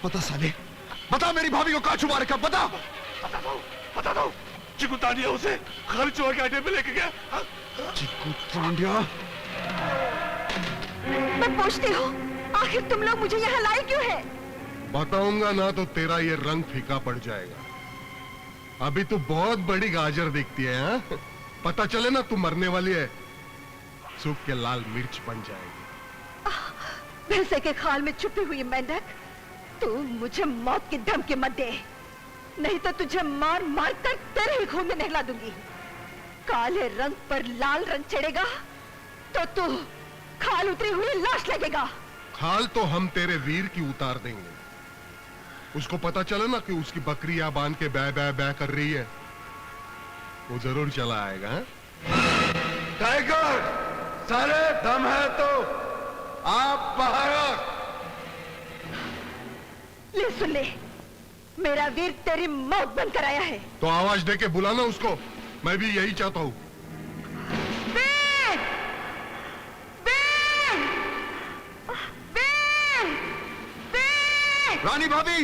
बता साले, बता मेरी भाभी को कहां छुपा रखा, बता। बता दो। चिकू तांडिया उसे घर चुहा के अड्डे पे लेके गया। चिकू तांडिया? मैं पूछती हूँ, आखिर तुम लोग मुझे यहाँ लाए क्यों है? बताऊंगा ना तो तेरा ये रंग फीका पड़ जाएगा। अभी तू बहुत बड़ी गाजर दिखती है, हाँ? पता चले ना तू मरने वाली है, सूख के लाल मिर्च बन जाएगी। भैंसे के खाल में छुपी हुई मेंढक, तू मुझे मौत की धमकी मत दे, नहीं तो तुझे मार मार कर तेरे ही खून में नहला दूंगी। काले रंग पर लाल रंग चढ़ेगा तो तू खाल उतरी हुई लाश लगेगा। खाल तो हम तेरे वीर की उतार देंगे। उसको पता चले ना कि उसकी बकरी यहाँ बांध के बै बै बै कर रही है, वो जरूर चला आएगा। टाइगर, सारे दम है तो आप बाहर आओ। ले सुन ले, मेरा वीर तेरी मौत बंद कराया है। तो आवाज दे के बुलाना उसको, मैं भी यही चाहता हूँ। वीर! वीर! वीर! वीर! रानी भाभी!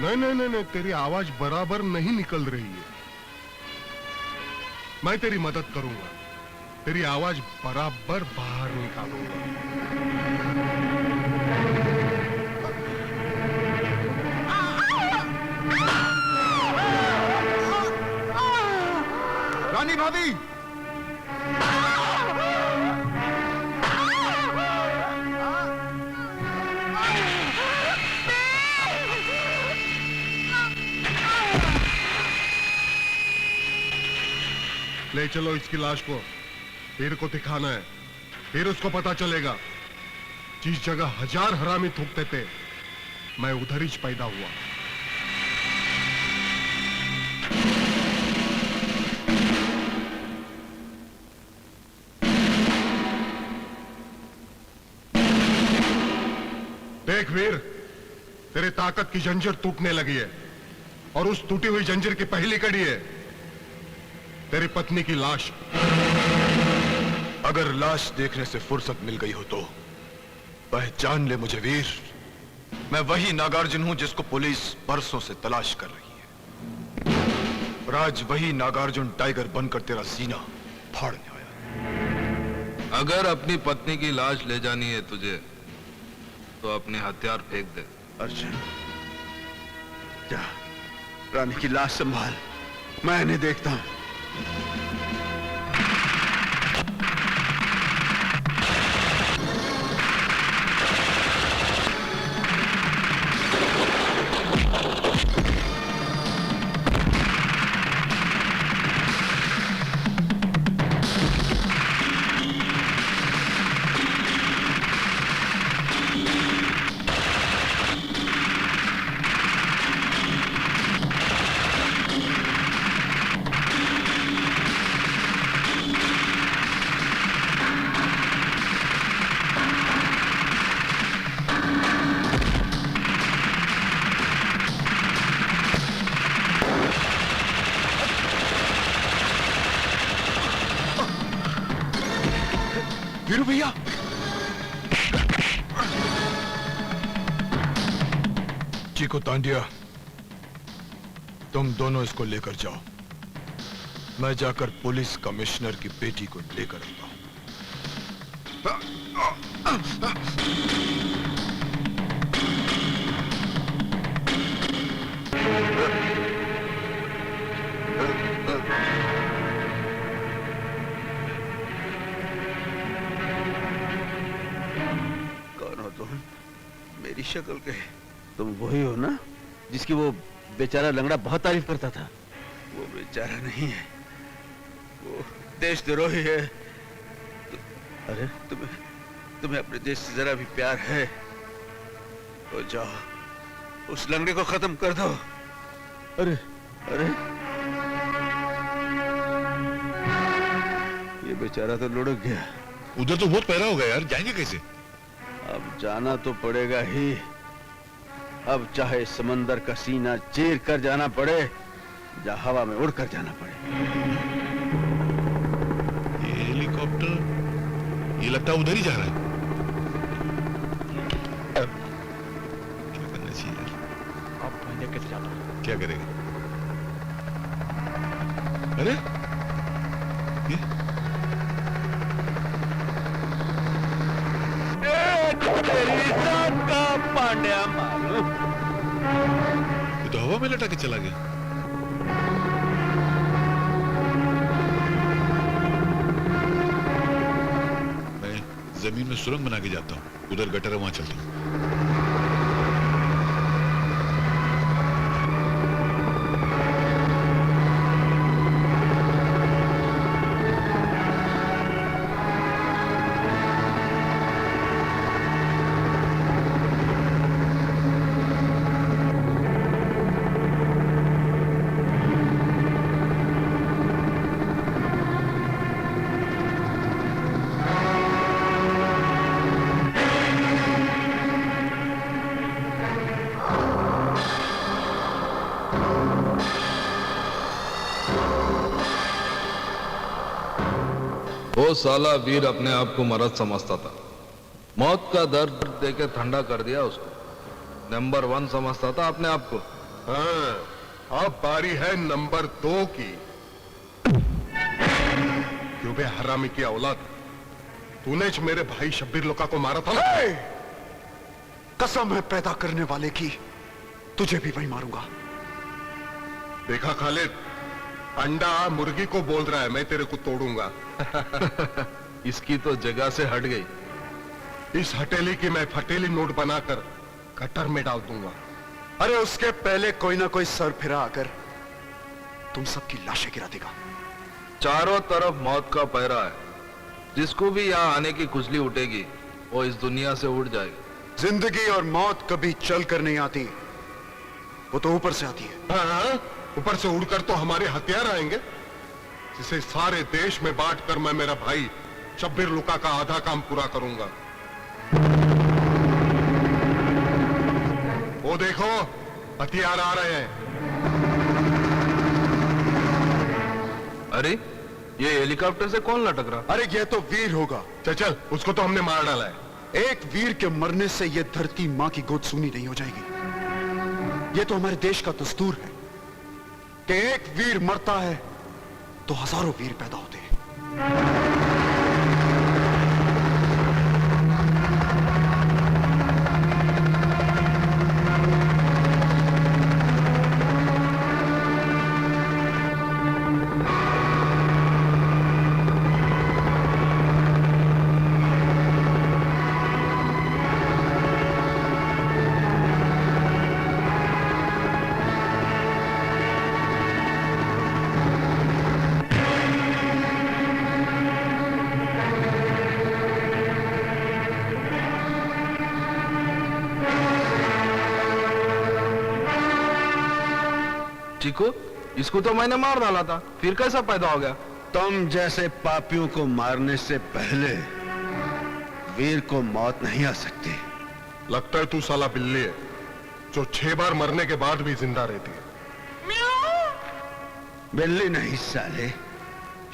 नहीं नहीं नहीं नहीं, तेरी आवाज बराबर नहीं निकल रही है। मैं तेरी मदद करूंगा, तेरी आवाज बराबर बाहर निकालूंगा। रानी भाभी! ले चलो इसकी लाश को, वीर को दिखाना है, फिर उसको पता चलेगा जिस जगह 1000 हरामी थूकते थे, मैं उधर ही पैदा हुआ। देख वीर, तेरे ताकत की जंजीर टूटने लगी है, और उस टूटी हुई जंजीर की पहली कड़ी है तेरी पत्नी की लाश। अगर लाश देखने से फुर्सत मिल गई हो तो पहचान ले मुझे वीर, मैं वही नागार्जुन हूं जिसको पुलिस बरसों से तलाश कर रही है। और आज वही नागार्जुन टाइगर बनकर तेरा सीना फाड़ने आया। अगर अपनी पत्नी की लाश ले जानी है तुझे तो अपने हथियार फेंक दे। अर्जुन, जा रानी की लाश संभाल, मैं इन्हें देखता हूं। वीरू भैया, चिकू तांडिया, तुम दोनों इसको लेकर जाओ। मैं जाकर पुलिस कमिश्नर की बेटी को लेकर आता हूं। कौन हो तुम? मेरी शक्ल के तुम वही हो ना जिसकी वो बेचारा लंगड़ा बहुत तारीफ करता था? वो बेचारा नहीं है, वो देशद्रोही है। अरे तुम्हें अपने देश से जरा भी प्यार है तो जाओ उस लंगड़े को खत्म कर दो। अरे अरे ये बेचारा तो लुढ़क गया। उधर तो बहुत पहरा हो गया यार, जाएंगे कैसे? अब जाना तो पड़ेगा ही। अब चाहे समंदर का सीना चीर कर जाना पड़े या हवा में उड़कर जाना पड़े। ये हेलीकॉप्टर ये लगता है उधर ही जा रहा है। क्या करना चाहिए यार? अब मैं कैसे जाता हूँ? क्या करेगा? अरे ये पांड्या मारो। ये तो हवा में लटा के चला गया। मैं जमीन में सुरंग बना के जाता हूँ, उधर गटर है, वहां चलता हूँ। वो साला वीर अपने आप को मर्द समझता था। मौत का दर्द देके ठंडा कर दिया उसको। नंबर 1 समझता था अपने आप को। हाँ, अब बारी है नंबर 2 की। क्यों बे हरामी की औलाद, तूने ज मेरे भाई शब्बीर लोका को मारा था ना? कसम है पैदा करने वाले की, तुझे भी वही मारूंगा। देखा खालिद, अंडा मुर्गी को बोल रहा है मैं तेरे को तोड़ूंगा। इसकी तो जगह से हट गई। इस हटेली की मैं फटेली नोट बनाकर गटर में डाल दूंगा। अरे उसके पहले कोई ना कोई सर फिरा आकर तुम सबकी लाशें गिरा देगा। चारों तरफ मौत का पहरा है। जिसको भी यहाँ आने की खुजली उठेगी वो इस दुनिया से उड़ जाएगा। जिंदगी और मौत कभी चल कर नहीं आती, वो तो ऊपर से आती है। हाँ, ऊपर से उड़कर तो हमारे हथियार आएंगे, जिसे सारे देश में बांटकर मैं मेरा भाई शब्बीर लुका का आधा काम पूरा करूंगा। वो देखो हथियार आ रहे हैं। अरे ये हेलीकॉप्टर से कौन लटक रहा? अरे ये तो वीर होगा। चल चल, उसको तो हमने मार डाला है। एक वीर के मरने से ये धरती मां की गोद सूनी नहीं हो जाएगी। ये तो हमारे देश का दस्तूर है कि एक वीर मरता है तो हजारों वीर पैदा होते हैं। चीकू, इसको तो मैंने मार डाला था, फिर कैसा पैदा हो गया? तुम जैसे पापियों को मारने से पहले वीर को मौत नहीं आ सकती। लगता है तू साला बिल्ली है जो 6 बार मरने के बाद भी जिंदा रहती है। बिल्ली नहीं साले,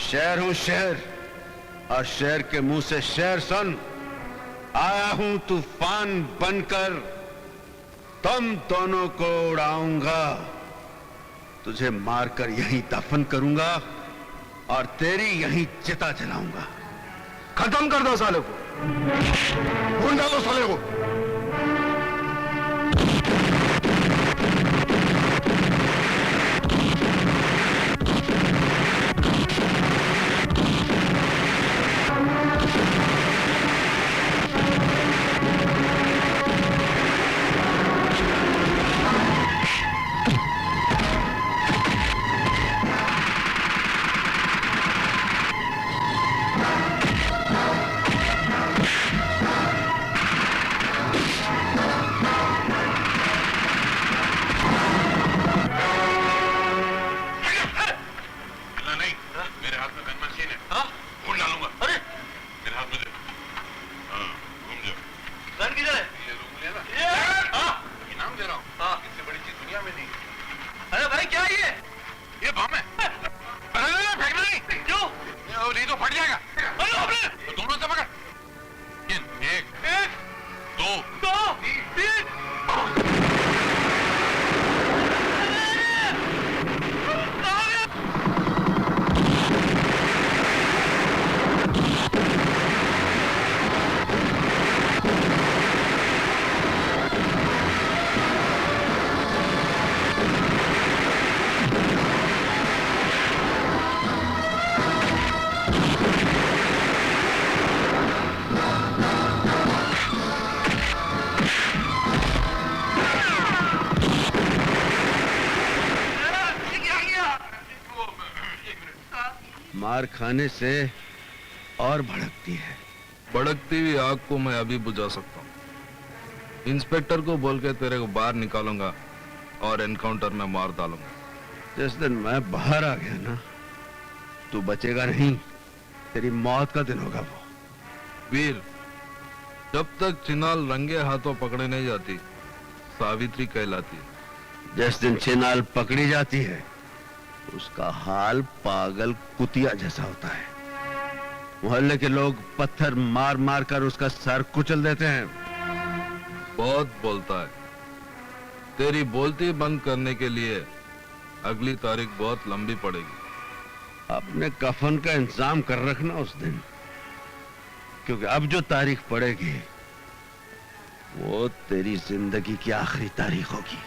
शेर हूं शेर, और शेर के मुंह से शेर सुन। आया हूं तूफान बनकर, तुम दोनों को उड़ाऊंगा। तुझे मारकर यहीं दफन करूंगा और तेरी यहीं चिता जलाऊंगा। खत्म कर दो साले को। ढूंढ डालो साले को। मार खाने से और भड़कती है। भड़कती हुई आग को मैं अभी बुझा सकता हूँ। इंस्पेक्टर को बोल के तेरे को बाहर निकालूंगा और एनकाउंटर में मार डालूंगा। जिस दिन मैं बाहर आ गया ना, तू बचेगा नहीं। तेरी मौत का दिन होगा वो। वीर, जब तक चिनाल रंगे हाथों पकड़े नहीं जाती, सावित्री कहलाती है। जिस दिन चिनाल पकड़ी जाती है, उसका हाल पागल कुतिया जैसा होता है। मोहल्ले के लोग पत्थर मार मार कर उसका सर कुचल देते हैं। बहुत बोलता है। तेरी बोलती बंद करने के लिए अगली तारीख बहुत लंबी पड़ेगी। अपने कफन का इंतजाम कर रखना उस दिन, क्योंकि अब जो तारीख पड़ेगी वो तेरी जिंदगी की आखिरी तारीख होगी।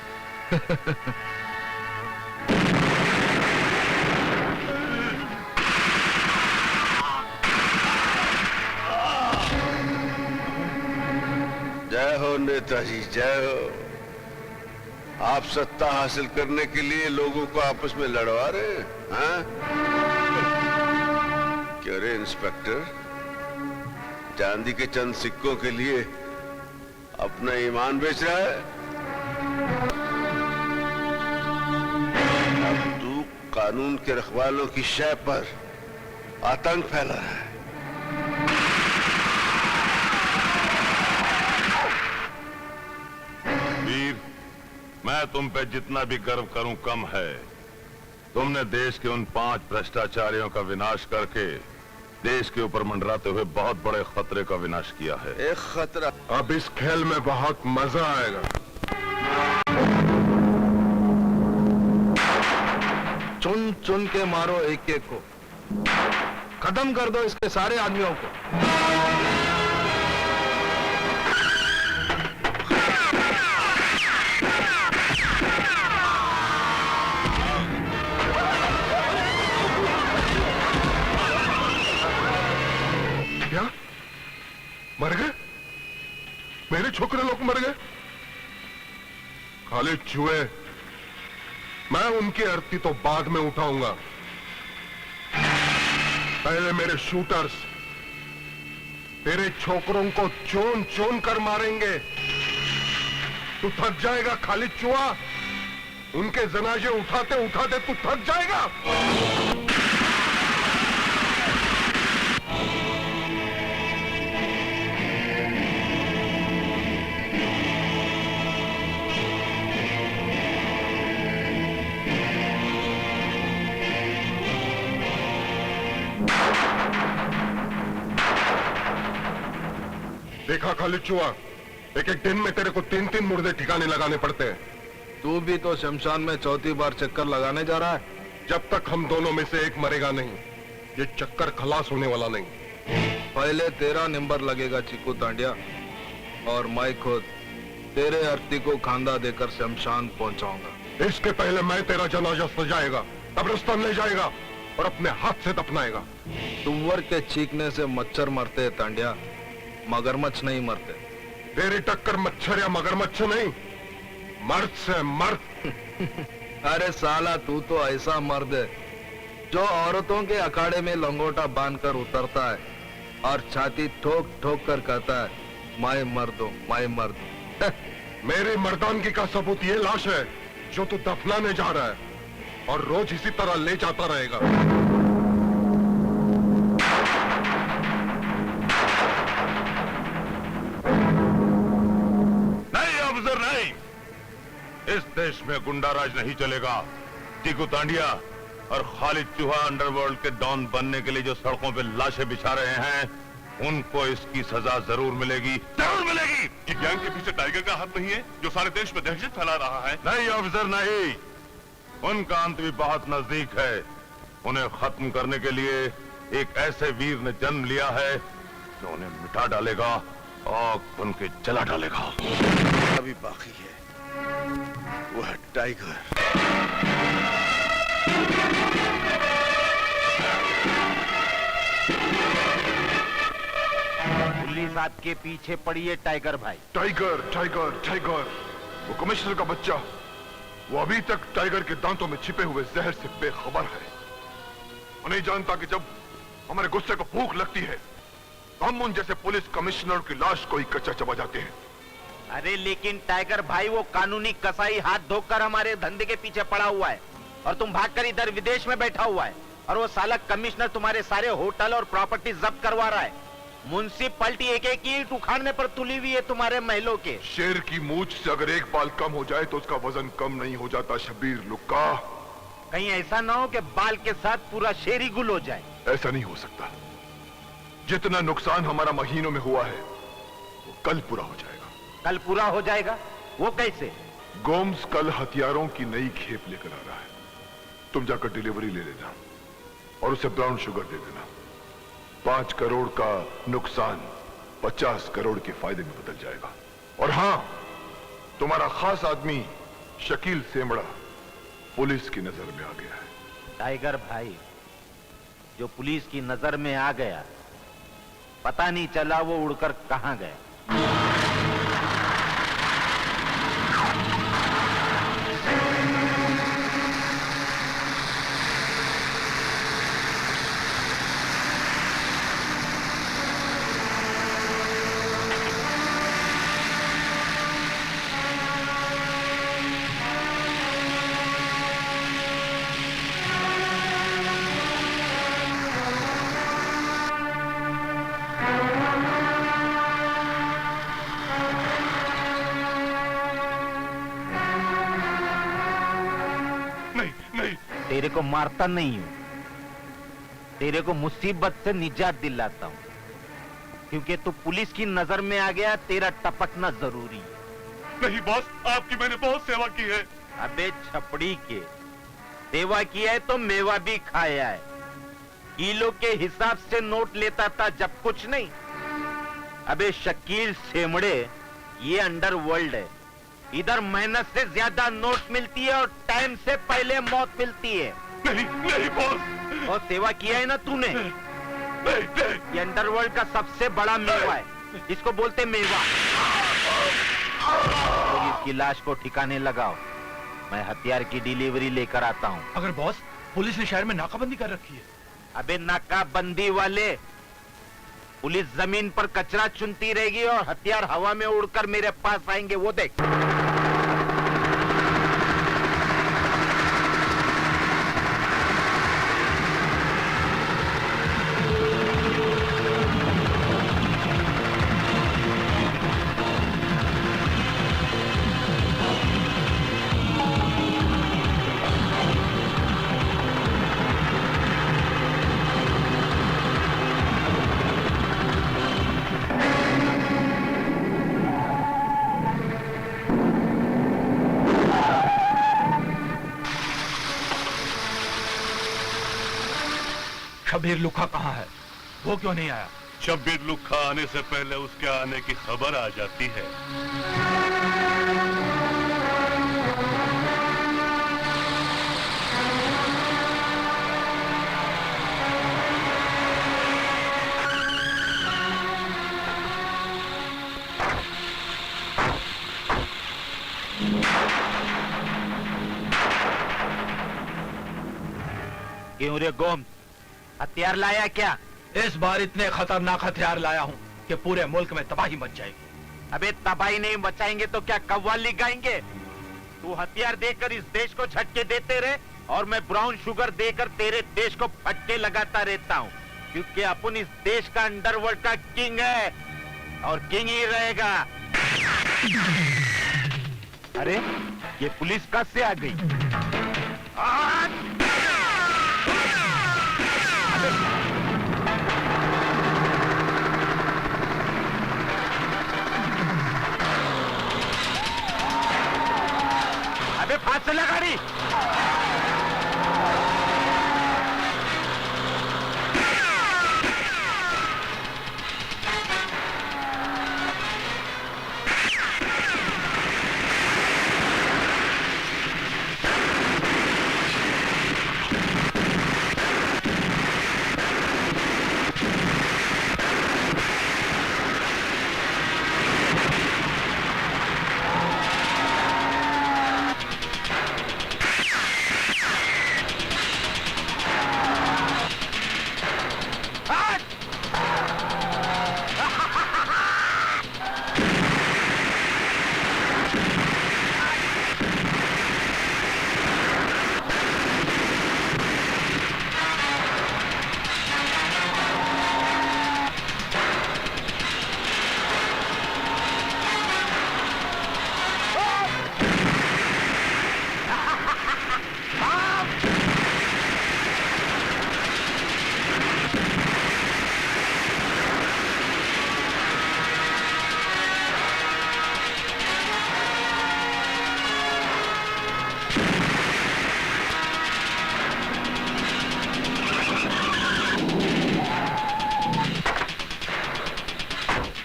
जय हो नेताजी, जय हो। आप सत्ता हासिल करने के लिए लोगों को आपस में लड़वा रहे हैं, हाँ? क्यों रे इंस्पेक्टर, चांदी के चंद सिक्कों के लिए अपना ईमान बेच रहा है? अब तू कानून के रखवालों की शय पर आतंक फैला रहा है। वीर, मैं तुम पे जितना भी गर्व करूं कम है। तुमने देश के उन 5 भ्रष्टाचारियों का विनाश करके देश के ऊपर मंडराते हुए बहुत बड़े खतरे का विनाश किया है। एक खतरा। अब इस खेल में बहुत मजा आएगा। चुन चुन के मारो एक एक को। खत्म कर दो इसके सारे आदमियों को। क्या मर गए? मेरे छोकरे लोग मर गए? खाली चूहे। मैं उनकी अर्थी तो बाद में उठाऊंगा। पहले मेरे शूटर्स तेरे छोकरों को चोन चोन कर मारेंगे। तू थक जाएगा खाली चूहा। उनके जनाजे उठाते उठाते तू थक जाएगा। देखा खाली चुआ, एक एक दिन में तेरे को 3-3 मुर्दे ठिकाने लगाने पड़ते हैं। तू भी तो शमशान में चौथी बार चक्कर लगाने जा रहा है। जब तक हम दोनों में से एक मरेगा नहीं, ये चक्कर खलास होने वाला नहीं। पहले तेरा नंबर लगेगा चिकू तांडिया, और मैं खुद तेरे अर्थी को खांदा देकर शमशान पहुंचाऊंगा। इसके पहले मैं तेरा जनाजा सजाएगा, कब्रिस्तान ले जाएगा और अपने हाथ से दफनाएगा। तुव्वर के चीखने से मच्छर मरते हैं तांडिया, मगरमच्छ नहीं मरते। तेरी टक्कर मच्छर या मगरमच्छ नहीं, मर्द से मर्द। अरे साला, तू तो ऐसा मर्द है जो औरतों के अखाड़े में लंगोटा बांधकर उतरता है और छाती ठोक ठोक कर कहता है, मैं मर्द हूं, मैं मर्द हूं। मेरी मर्दानगी का सबूत ये लाश है जो तू दफनाने जा रहा है, और रोज इसी तरह ले जाता रहेगा। नहीं अफसर नहीं, इस देश में गुंडाराज नहीं चलेगा। टीकू तांडिया और खालिद चूहा अंडरवर्ल्ड के डॉन बनने के लिए जो सड़कों पे लाशें बिछा रहे हैं, उनको इसकी सजा जरूर मिलेगी, जरूर मिलेगी। ये गैंग के पीछे टाइगर का हाथ नहीं है जो सारे देश में दहशत फैला रहा है? नहीं अफसर नहीं, उनका अंत भी बहुत नजदीक है। उन्हें खत्म करने के लिए एक ऐसे वीर ने जन्म लिया है जो उन्हें मिटा डालेगा, आग बन के जला डालेगा। अभी बाकी है, वो है टाइगर। पुलिस आपके पीछे पड़ी है टाइगर भाई। टाइगर टाइगर टाइगर, वो कमिश्नर का बच्चा, वो अभी तक टाइगर के दांतों में छिपे हुए जहर से बेखबर है। वो नहीं जानता कि जब हमारे गुस्से को भूख लगती है तो हम उन जैसे पुलिस कमिश्नर की लाश को ही कच्चा चबा जाते हैं। अरे लेकिन टाइगर भाई, वो कानूनी कसाई हाथ धोकर हमारे धंधे के पीछे पड़ा हुआ है और तुम भागकर इधर विदेश में बैठा हुआ है, और वो साला कमिश्नर तुम्हारे सारे होटल और प्रॉपर्टी जब्त करवा रहा है। म्युनिसिपैलिटी एक एक ईंट उखाड़ने पर तुली हुई है तुम्हारे महलों के। शेर की मूंछ से अगर एक बाल कम हो जाए तो उसका वजन कम नहीं हो जाता शबीर लुक्का। कहीं ऐसा ना हो कि बाल के साथ पूरा शेर ही गुल हो जाए। ऐसा नहीं हो सकता। जितना नुकसान हमारा महीनों में हुआ है वो कल पूरा हो जाएगा। कल पूरा हो जाएगा? वो कैसे? गोम्स कल हथियारों की नई खेप लेकर आ रहा है। तुम जाकर डिलीवरी ले लेना और उसे ब्राउन शुगर दे देना। 5 करोड़ का नुकसान 50 करोड़ के फायदे में बदल जाएगा। और हां, तुम्हारा खास आदमी शकील सेमड़ा पुलिस की नजर में आ गया है। टाइगर भाई, जो पुलिस की नजर में आ गया, पता नहीं चला वो उड़कर कहां गया। तेरे को मारता नहीं हूं, तेरे को मुसीबत से निजात दिलाता हूं, क्योंकि तू पुलिस की नजर में आ गया। तेरा टपकना जरूरी है। नहीं बॉस, आपकी मैंने बहुत सेवा की है। अबे छपड़ी के, सेवा किया है तो मेवा भी खाया है। किलो के हिसाब से नोट लेता था जब कुछ नहीं। अबे शकील सेमड़े, ये अंडरवर्ल्ड है। इधर मेहनत से ज्यादा नोट मिलती है और टाइम से पहले मौत मिलती है। नहीं नहीं बॉस। और सेवा किया है ना तूने। ये अंडरवर्ल्ड का सबसे बड़ा मेवा है, इसको बोलते मेवा। तो इसकी लाश को ठिकाने लगाओ, मैं हथियार की डिलीवरी लेकर आता हूँ। अगर बॉस, पुलिस ने शहर में नाकाबंदी कर रखी है। अबे नाकाबंदी वाले, पुलिस जमीन पर कचरा चुनती रहेगी और हथियार हवा में उड़कर मेरे पास आएंगे, वो देख। शबीर लुखा कहाँ है? वो क्यों नहीं आया? शब्बीर लुखा आने से पहले उसके आने की खबर आ जाती है। क्यों रे गोम, हथियार लाया क्या? इस बार इतने खतरनाक हथियार लाया हूँ कि पूरे मुल्क में तबाही मच जाएगी। अबे तबाही नहीं मचाएंगे तो क्या कव्वाली गाएंगे? तू हथियार देकर इस देश को झटके देते रहे और मैं ब्राउन शुगर देकर तेरे देश को फटके लगाता रहता हूँ, क्योंकि अपन इस देश का अंडरवर्ल्ड का किंग है और किंग ही रहेगा। अरे ये पुलिस कब से आ गई? अबे फांस लगा गाड़ी।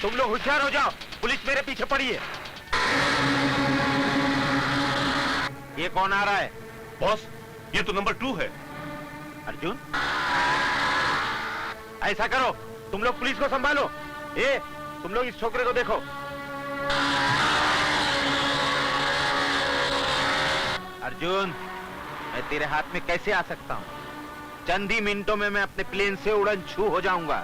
तुम लोग होशियार हो जाओ, पुलिस मेरे पीछे पड़ी है। ये कौन आ रहा है? बॉस, ये तो नंबर 2 है। अर्जुन, ऐसा करो, तुम लोग पुलिस को संभालो। तुम लोग इस छोकरे को देखो। अर्जुन, मैं तेरे हाथ में कैसे आ सकता हूं? चंद ही मिनटों में मैं अपने प्लेन से उड़न छू हो जाऊंगा।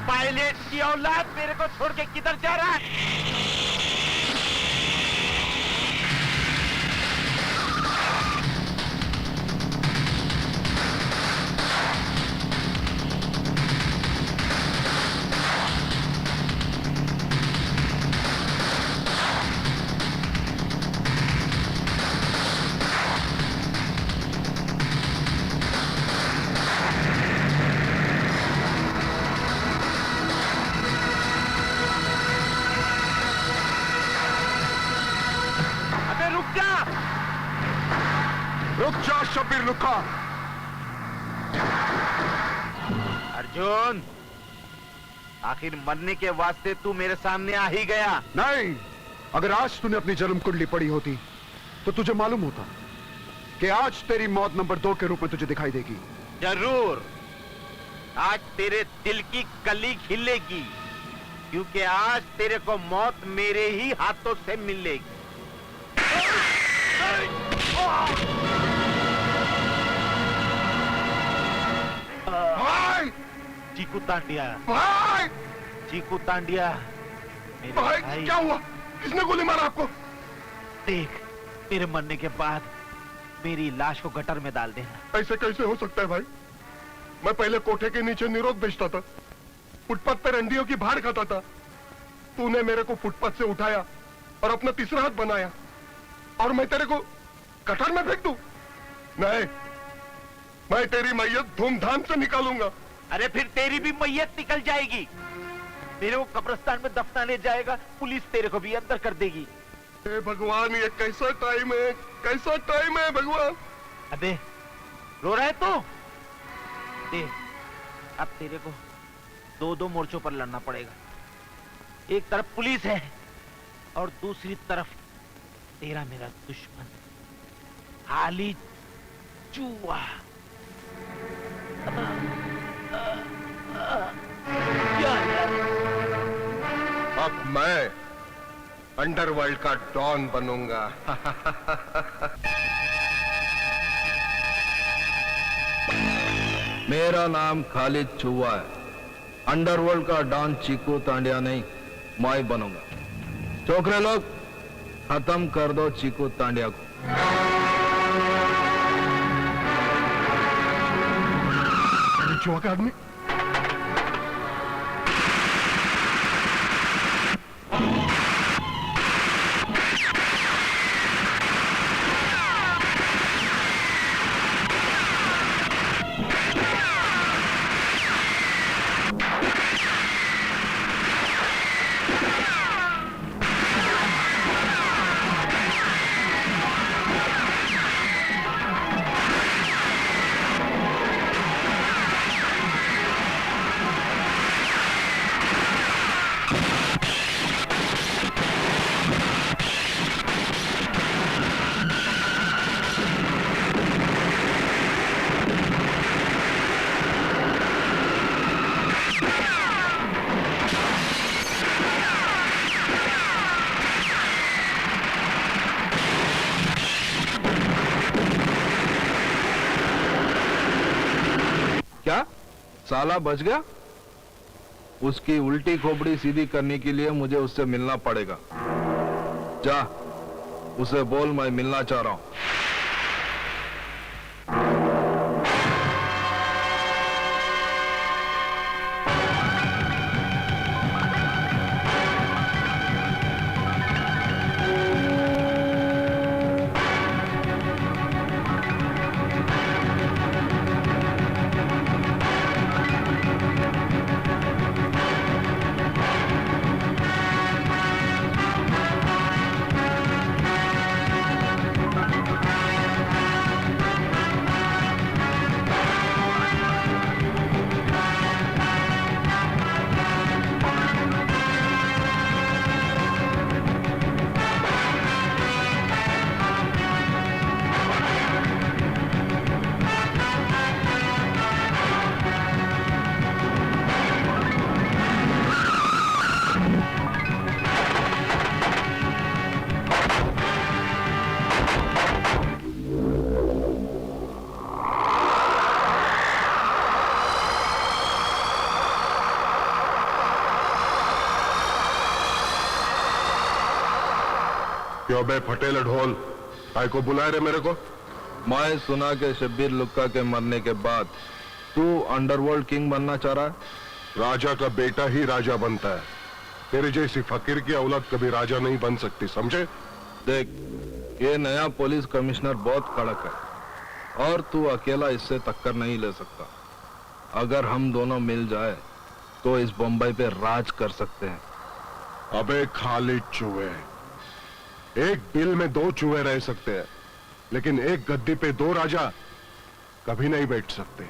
पायलट की औलाद मेरे को छोड़ के किधर जा रहा है? रुक जा शब्बीर लुखा। अर्जुन, आखिर मरने के वास्ते तू मेरे सामने आ ही गया। नहीं, अगर आज तूने अपनी जन्म कुंडली पढ़ी होती तो तुझे मालूम होता कि आज तेरी मौत नंबर 2 के रूप में तुझे दिखाई देगी। जरूर, आज तेरे दिल की कली खिलेगी, क्योंकि आज तेरे को मौत मेरे ही हाथों से मिलेगी। चीकू तांडिया, भाई चीकू तांडिया, मेरे भाई क्या हुआ? किसने गोली मारा आपको? देख, तेरे मरने के बाद मेरी लाश को गटर में डाल देना। ऐसे कैसे हो सकता है भाई? मैं पहले कोठे के नीचे निरोध बेचता था, फुटपाथ पर अंडियों की भाड़ खाता था। तूने मेरे को फुटपाथ से उठाया और अपना तीसरा हाथ बनाया, और मैं तेरे को गटर में फेंक दूं? नहीं, मैं तेरी मैयत धूमधाम से निकालूंगा। अरे फिर तेरी भी मैयत निकल जाएगी। तेरे को कब्रिस्तान में दफनाने जाएगा, पुलिस तेरे को भी अंदर कर देगी। हे भगवान, ये कैसा टाइम है, कैसा टाइम है भगवान। अबे रो रहा है तू? देख, अब तेरे को दो दो मोर्चों पर लड़ना पड़ेगा। एक तरफ पुलिस है और दूसरी तरफ तेरा मेरा दुश्मन हाली चूहा। अब मैं अंडरवर्ल्ड का डॉन बनूंगा। मेरा नाम खालिद चुवा है। अंडरवर्ल्ड का डॉन चीकू तांडिया नहीं, मैं बनूंगा। छोकरे लोग, खत्म कर दो चीकू तांडिया को। चुहा का आदमी क्या साला बच गया? उसकी उल्टी खोपड़ी सीधी करने के लिए मुझे उससे मिलना पड़ेगा। जा, उसे बोल मैं मिलना चाह रहा हूं। क्यों बे फटेल ढोल, काय को बुलाए रे मेरे को? मैं सुना के शब्बीर लुक्का के मरने के बाद तू अंडरवर्ल्ड किंग बनना चाह रहा है। राजा का बेटा ही राजा बनता है। तेरे जैसी फकीर की औलाद कभी राजा नहीं बन सकती, समझे? देख, ये नया पुलिस कमिश्नर बहुत कड़क है और तू अकेला इससे टक्कर नहीं ले सकता। अगर हम दोनों मिल जाए तो इस बम्बई पे राज कर सकते हैं। अबे खालिद चूहे, एक बिल में दो चूहे रह सकते हैं, लेकिन एक गद्दी पे दो राजा कभी नहीं बैठ सकते।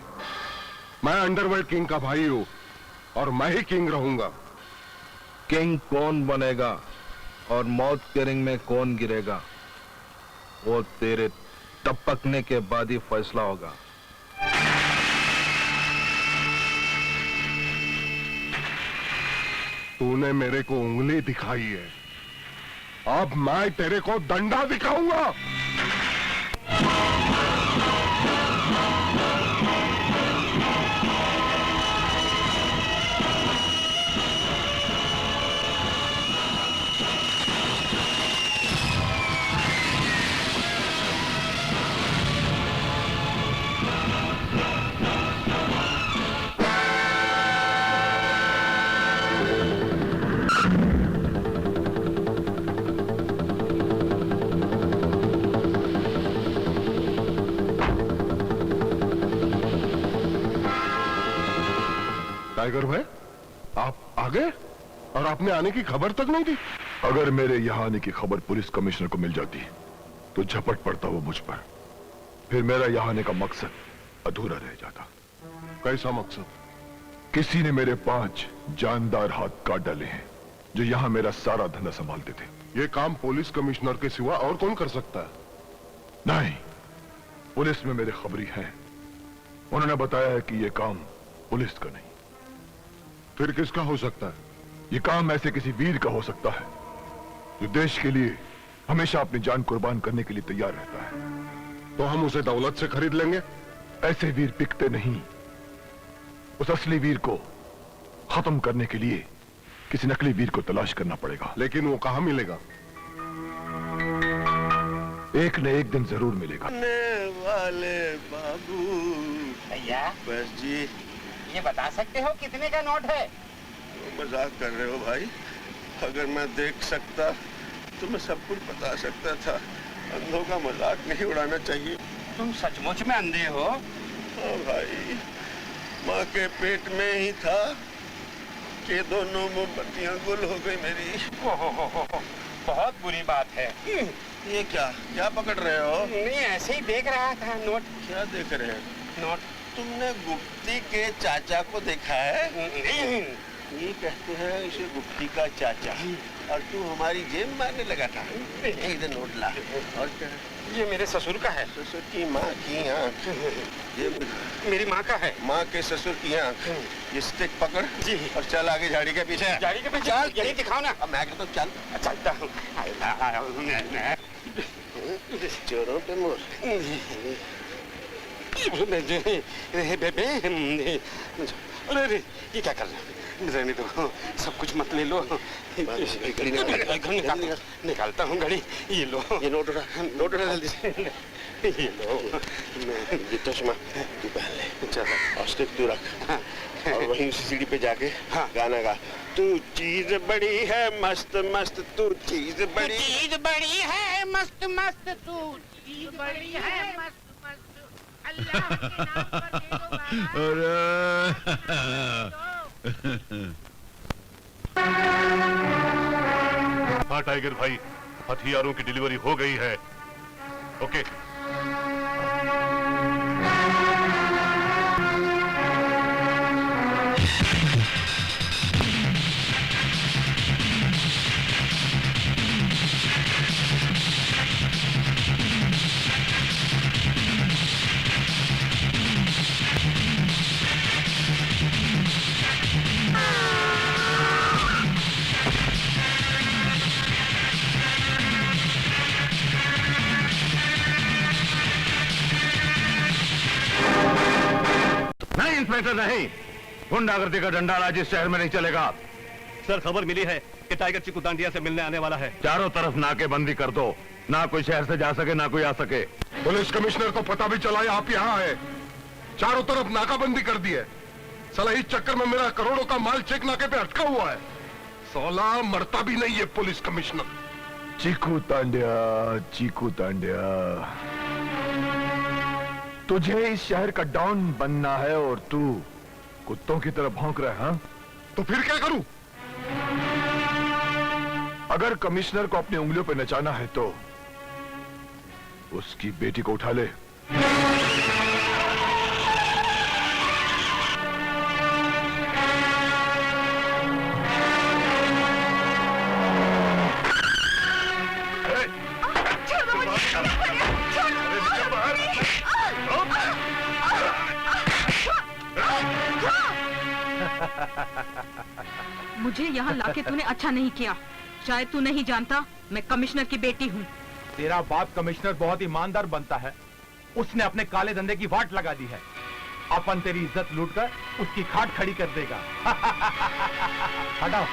मैं अंडरवर्ल्ड किंग का भाई हूं और मैं ही किंग रहूंगा। किंग कौन बनेगा और मौत के रिंग में कौन गिरेगा, वो तेरे टपकने के बाद ही फैसला होगा। तूने मेरे को उंगली दिखाई है, अब मैं तेरे को डंडा दिखाऊंगा। टाइगर भाई, आप आ गए और आपने आने की खबर तक नहीं दी। अगर मेरे यहाँ आने की खबर पुलिस कमिश्नर को मिल जाती तो झपट पड़ता वो मुझ पर, फिर मेरा यहाँ आने का मकसद अधूरा रह जाता। कैसा मकसद? किसी ने मेरे 5 जानदार हाथ काट डाले हैं जो यहाँ मेरा सारा धंधा संभालते थे। ये काम पुलिस कमिश्नर के सिवा और कौन कर सकता है? नहीं, पुलिस में मेरे खबरी हैं। उन्होंने बताया है कि ये काम पुलिस का नहीं। फिर किसका हो सकता है? ये काम ऐसे किसी वीर का हो सकता है जो देश के लिए हमेशा अपनी जान कुर्बान करने के लिए तैयार रहता है। तो हम उसे दौलत से खरीद लेंगे। ऐसे वीर बिकते नहीं। उस असली वीर को खत्म करने के लिए किसी नकली वीर को तलाश करना पड़ेगा। लेकिन वो कहां मिलेगा? एक न एक दिन जरूर मिलेगा। वाले बाबू भैया बस जी, ये बता सकते हो कितने का नोट है? मजाक कर रहे हो भाई? अगर मैं देख सकता तो मैं सब कुछ बता सकता था। अंधों का मजाक नहीं उड़ाना चाहिए। तुम सचमुच में अंधे हो? हाँ भाई, माँ के पेट में ही था कि दोनों मोमबत्तियां गुल हो गई मेरी। ओहो, बहुत बुरी बात है। ये क्या क्या पकड़ रहे हो? नहीं, ऐसे ही देख रहा था नोट। क्या देख रहे हैं? नोट। तुमने गुप्ती के चाचा को देखा है? नहीं। ये कहते हैं इसे गुप्ती का चाचा, और तू हमारी जेब मारने लगा था। इधर नोट ला। और क्या? ये मेरे ससुर का है। ससुर की माँ की आँख। ये मेरी माँ का है। माँ के ससुर की आँख। ये स्टिक पकड़ जी और चल आगे झाड़ी के पीछे। झाड़ी के पीछे? चल, यही दिखाओ ना। अब मैं कहता हूँ चल। चलता हूँ। चोरों पे मोर। अरे ये क्या कर रहे हो? रहने दो, सब कुछ मत ले लो। निकालता हूँ घड़ी। ये लो। ये नोट उठा, नोट उठा जल्दी से। ये लो। ये चश्मा तू पहन ले। चल, और स्टिक तू रख। और वहीं सीढ़ी पे जाके गाना गा। तू चीज बड़ी है मस्त मस्त, तू चीज बड़ी है मस्त मस्त, तू चीज बड़ी है मस्त मस्त। अल्लाह के नाम पर हाँ टाइगर भाई, हथियारों की डिलीवरी हो गई है। ओके। नहीं इंस्पेक्टर, नहीं। गुंडागर्दी का डंडा आज इस शहर में नहीं चलेगा। सर, खबर मिली है कि टाइगर चिकू दांडिया से मिलने आने वाला है। चारों तरफ नाकेबंदी कर दो, ना कोई शहर से जा सके ना कोई आ सके। पुलिस कमिश्नर को पता भी चला है आप यहाँ आए। चारों तरफ नाकाबंदी कर दी है। साला इस चक्कर में मेरा करोड़ों का माल चेक नाके पे अटका हुआ है। साला मरता भी नहीं है पुलिस कमिश्नर। चीकू तांड्या, चीकू तांड्या, तुझे इस शहर का डॉन बनना है और तू कुत्तों की तरह भौंक रहा है। हाँ? तो फिर क्या करूं? अगर कमिश्नर को अपनी उंगलियों पे नचाना है तो उसकी बेटी को उठा ले। मुझे यहाँ लाके तूने अच्छा नहीं किया। शायद तू नहीं जानता, मैं कमिश्नर की बेटी हूँ। तेरा बाप कमिश्नर बहुत ईमानदार बनता है। उसने अपने काले धंधे की वाट लगा दी है। अपन तेरी इज्जत लूटकर उसकी खाट खड़ी कर देगा। हटाओ।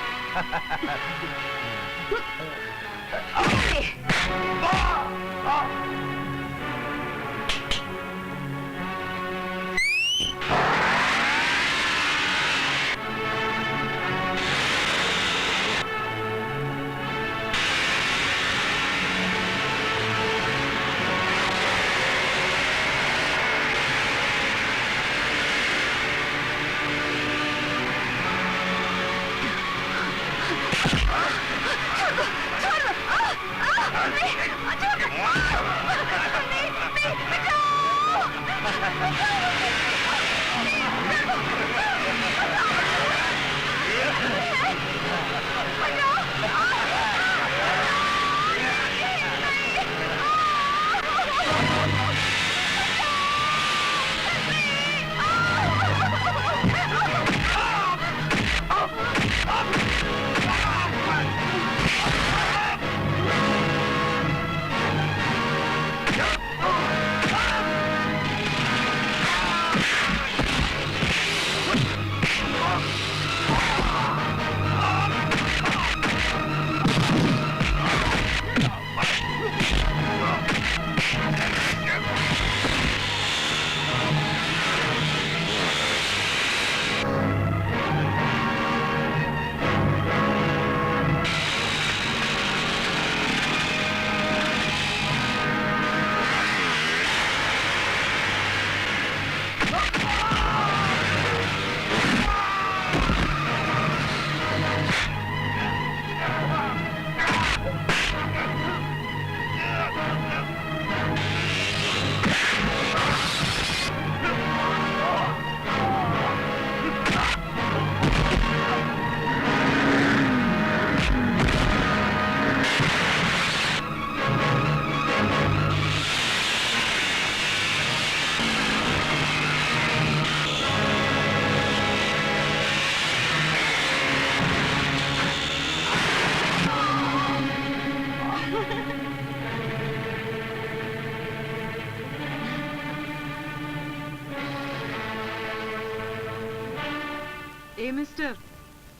मिस्टर,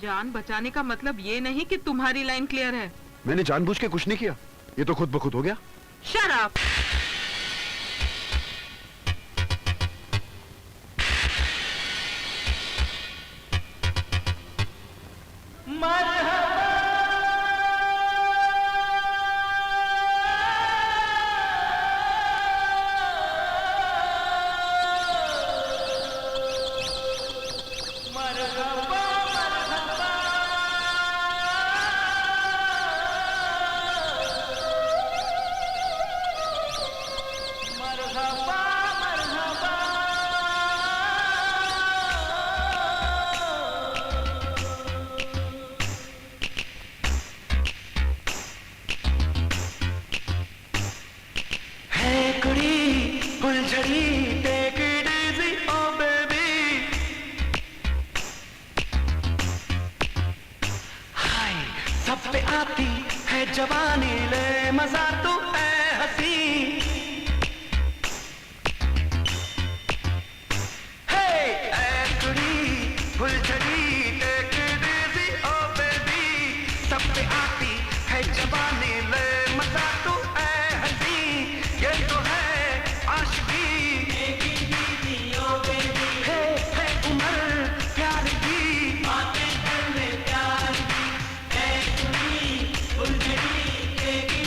जान बचाने का मतलब ये नहीं कि तुम्हारी लाइन क्लियर है। मैंने जानबूझ के कुछ नहीं किया, ये तो खुद ब खुद हो गया। Shut up. सब पे आती है जवानी, ले मजा तू ऐ हसी। हे ऐ कुड़ी फुलझड़ी take it easy oh baby, सब पे आती है जवानी, ले मजा तू ऐ हसी। ये तो है आशिकी, है उम्र प्यार की, बातें कर ले प्यार की। फुलझड़ी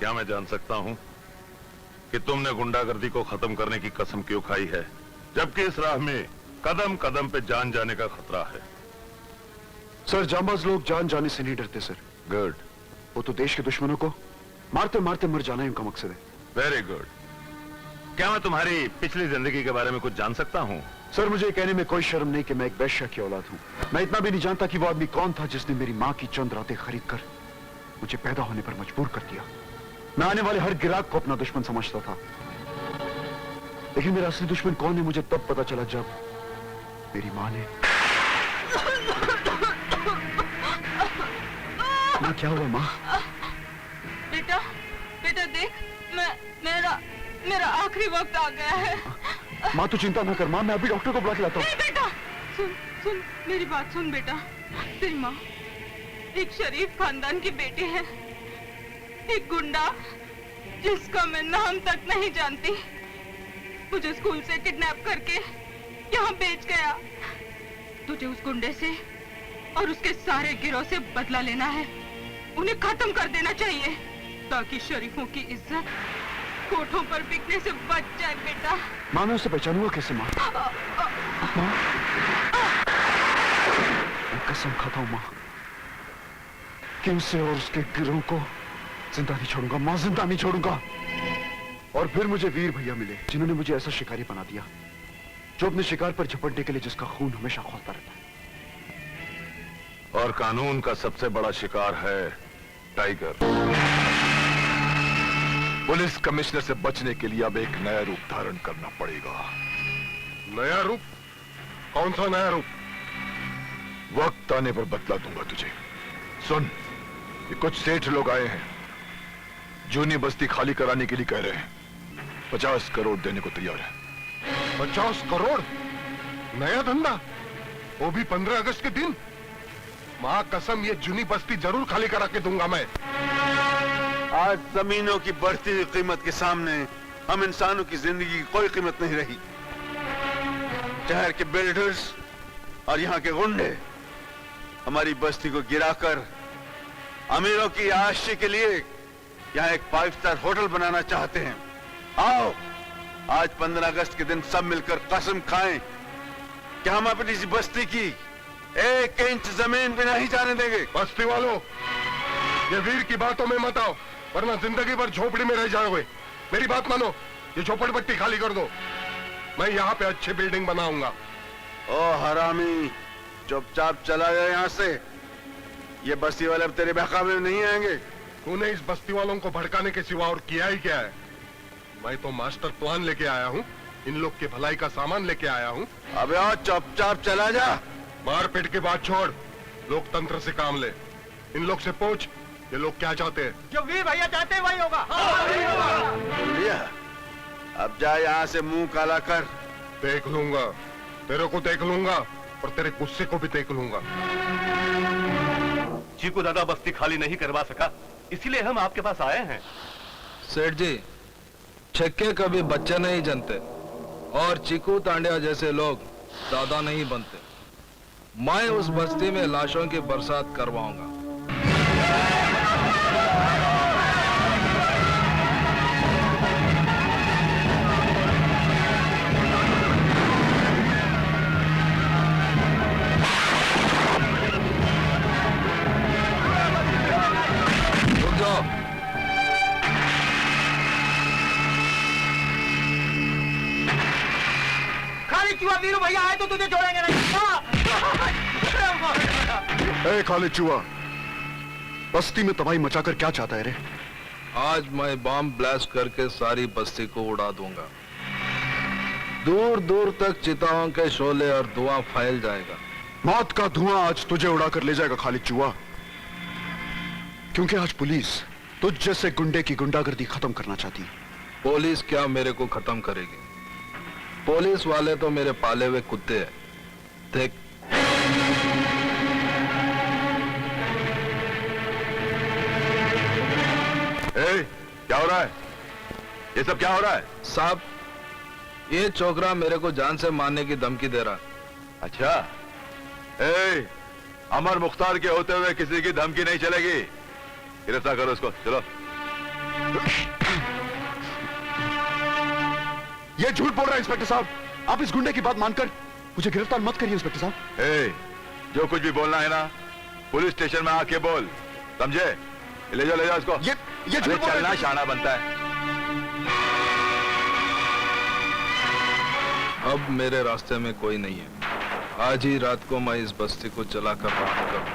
क्या मैं जान सकता हूं कि तुमने गुंडागर्दी को खत्म करने की कसम क्यों खाई है, जबकि इस राह में कदम कदम पे जान जाने का खतरा है? सर, जांबाज लोग जान जाने से नहीं डरते सर। गुड। वो तो देश के दुश्मनों को मारते मारते मर जाना ही उनका मकसद है। Very good. क्या मैं तुम्हारी पिछली जिंदगी के बारे में कुछ जान सकता हूं? सर, मुझे कहने में कोई शर्म नहीं कि मैं एक वैश्या की औलाद हूं। मैं इतना भी नहीं जानता कि वो आदमी कौन था जिसने मेरी मां की चंद रातें खरीद कर मुझे पैदा होने पर मजबूर कर दिया। मैं आने वाले हर गिराक को अपना दुश्मन समझता था, लेकिन मेरा असली दुश्मन कौन है मुझे तब पता चला जब मेरी मां ने। मां, क्या हुआ मां? बेटा, बेटा देख, मेरा आखिरी वक्त आ गया है। मां, तू चिंता न कर मां, मैं अभी डॉक्टर को बुला के लाता हूँ। नहीं बेटा, सुन मेरी बात सुन बेटा। तेरी माँ एक शरीफ खानदान की बेटी है, एक गुंडा जिसका मैं नाम तक नहीं जानती मुझे स्कूल से किडनैप करके यहाँ बेच गया। तुझे उस गुंडे से और उसके सारे गिरोह से बदला लेना है, उन्हें खत्म कर देना चाहिए ताकि शरीफों की इज्जत कोठों पर बिकने से बच जाए बेटा। मां, मैं उसे पहचानूंगा कैसे मां? मां, मैं कसम खाता हूं मां कि उसे और उसके गिरोह को जिंदा नहीं छोड़ूंगा मां, जिंदा नहीं छोड़ूंगा। और फिर मुझे वीर भैया मिले जिन्होंने मुझे ऐसा शिकारी बना दिया जो अपने शिकार पर झपटने के लिए जिसका खून हमेशा खौलता रहता है। और कानून का सबसे बड़ा शिकार है टाइगर। पुलिस कमिश्नर से बचने के लिए अब एक नया रूप धारण करना पड़ेगा। नया रूप? कौन सा नया रूप? वक्त आने पर बतला दूंगा तुझे। सुन, ये कुछ सेठ लोग आए हैं, जूनी बस्ती खाली कराने के लिए कह रहे हैं। 50 करोड़ देने को तैयार है। 50 करोड़? नया धंधा, वो भी 15 अगस्त के दिन? मां कसम, ये जूनी बस्ती जरूर खाली करा के दूंगा मैं। आज जमीनों की बढ़ती हुई कीमत के सामने हम इंसानों की जिंदगी की कोई कीमत नहीं रही। शहर के बिल्डर्स और यहाँ के गुंडे हमारी बस्ती को गिराकर अमीरों की आशी के लिए यहाँ एक 5 स्टार होटल बनाना चाहते हैं। आओ, आज 15 अगस्त के दिन सब मिलकर कसम खाएं कि हम अपनी इस बस्ती की 1 इंच जमीन भी नहीं जाने देंगे। बस्ती वालों, ये वीर की बातों में मत आओ, वरना जिंदगी भर झोपड़ी में रह जाओगे। मेरी बात मानो, ये झोपड़पट्टी खाली कर दो, मैं यहाँ पे अच्छी बिल्डिंग बनाऊंगा। ओ हरामी, चुपचाप चला गया यहाँ से। ये बस्ती वाले अब तेरे बहकावे में नहीं आएंगे। तूने इस बस्ती वालों को भड़काने के सिवा और किया ही क्या है? मैं तो मास्टर प्लान लेके आया हूँ, इन लोग के भलाई का सामान लेके आया हूँ। अबे आओ, चुपचाप चला जा। मारपीट की बात छोड़, लोकतंत्र से काम ले। इन लोग से पूछ, ये लोग क्या चाहते हैं? जो वीर भैया चाहते हैं वही होगा। भैया, अब जा यहाँ से मुंह काला कर। देख लूंगा, तेरे को देख लूंगा और तेरे गुस्से को भी देख लूंगा। चीकू दादा बस्ती खाली नहीं करवा सका, इसीलिए हम आपके पास आए हैं। सेठ जी, छक्के कभी बच्चे नहीं जनते और चीकू तांडिया जैसे लोग दादा नहीं बनते। मैं उस बस्ती में लाशों की बरसात करवाऊंगा। रुक जाओ। खाली चुहा वीरू भैया आए तो तुझे छोड़ेंगे नहीं। ए खालिद चूहा, बस्ती में तबाही मचाकर क्या चाहता है रे? आज मैं बम ब्लास्ट करके सारी बस्ती को उड़ा दूंगा। दूर दूर तक चिताओं के शोले और धुआं फैल जाएगा। मौत का धुआं आज तुझे उड़ाकर ले जाएगा खालिद चूहा, क्योंकि आज पुलिस तुझ जैसे गुंडे की गुंडागर्दी खत्म करना चाहती है। पुलिस क्या मेरे को खत्म करेगी? पुलिस वाले तो मेरे पाले हुए कुत्ते हैं। देख, क्या हो रहा है? ये सब क्या हो रहा है? साहब, ये छोकरा मेरे को जान से मारने की धमकी दे रहा। अच्छा, अमर मुख्तार के होते हुए किसी की धमकी नहीं चलेगी। गिरफ्तार करो उसको, चलो। ये झूठ बोल रहा है इंस्पेक्टर साहब। आप इस गुंडे की बात मानकर मुझे गिरफ्तार मत करिए इंस्पेक्टर साहब। जो कुछ भी बोलना है ना पुलिस स्टेशन में आके बोल, समझे? ले जाओ इसको। ये झूठ बोल चलना शाना बनता है। अब मेरे रास्ते में कोई नहीं है। आज ही रात को मैं इस बस्ती को जलाकर राख करूं।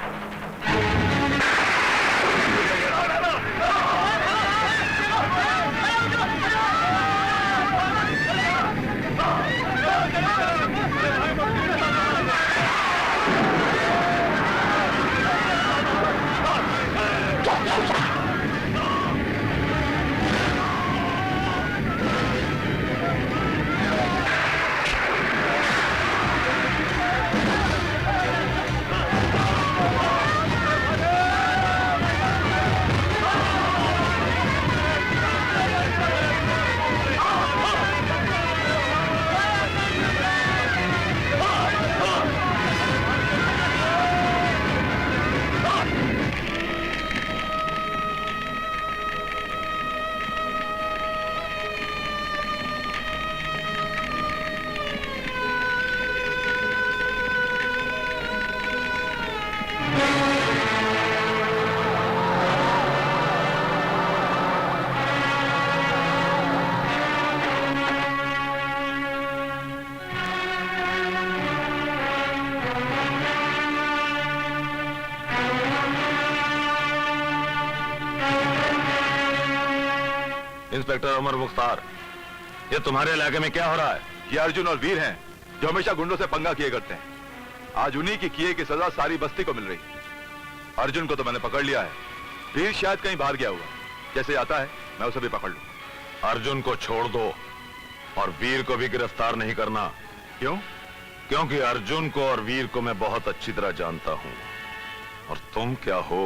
इंस्पेक्टर उमर मुख्तार, ये तुम्हारे इलाके में क्या हो रहा है? ये अर्जुन और वीर हैं जो हमेशा गुंडों से पंगा किए करते हैं। आज उन्हीं की किए की सजा सारी बस्ती को मिल रही है। अर्जुन को तो मैंने पकड़ लिया है, वीर शायद कहीं बाहर गया हुआ। जैसे आता है मैं उसे भी पकड़ लूं। अर्जुन को छोड़ दो और वीर को भी गिरफ्तार नहीं करना। क्यों? क्योंकि अर्जुन को और वीर को मैं बहुत अच्छी तरह जानता हूं और तुम क्या हो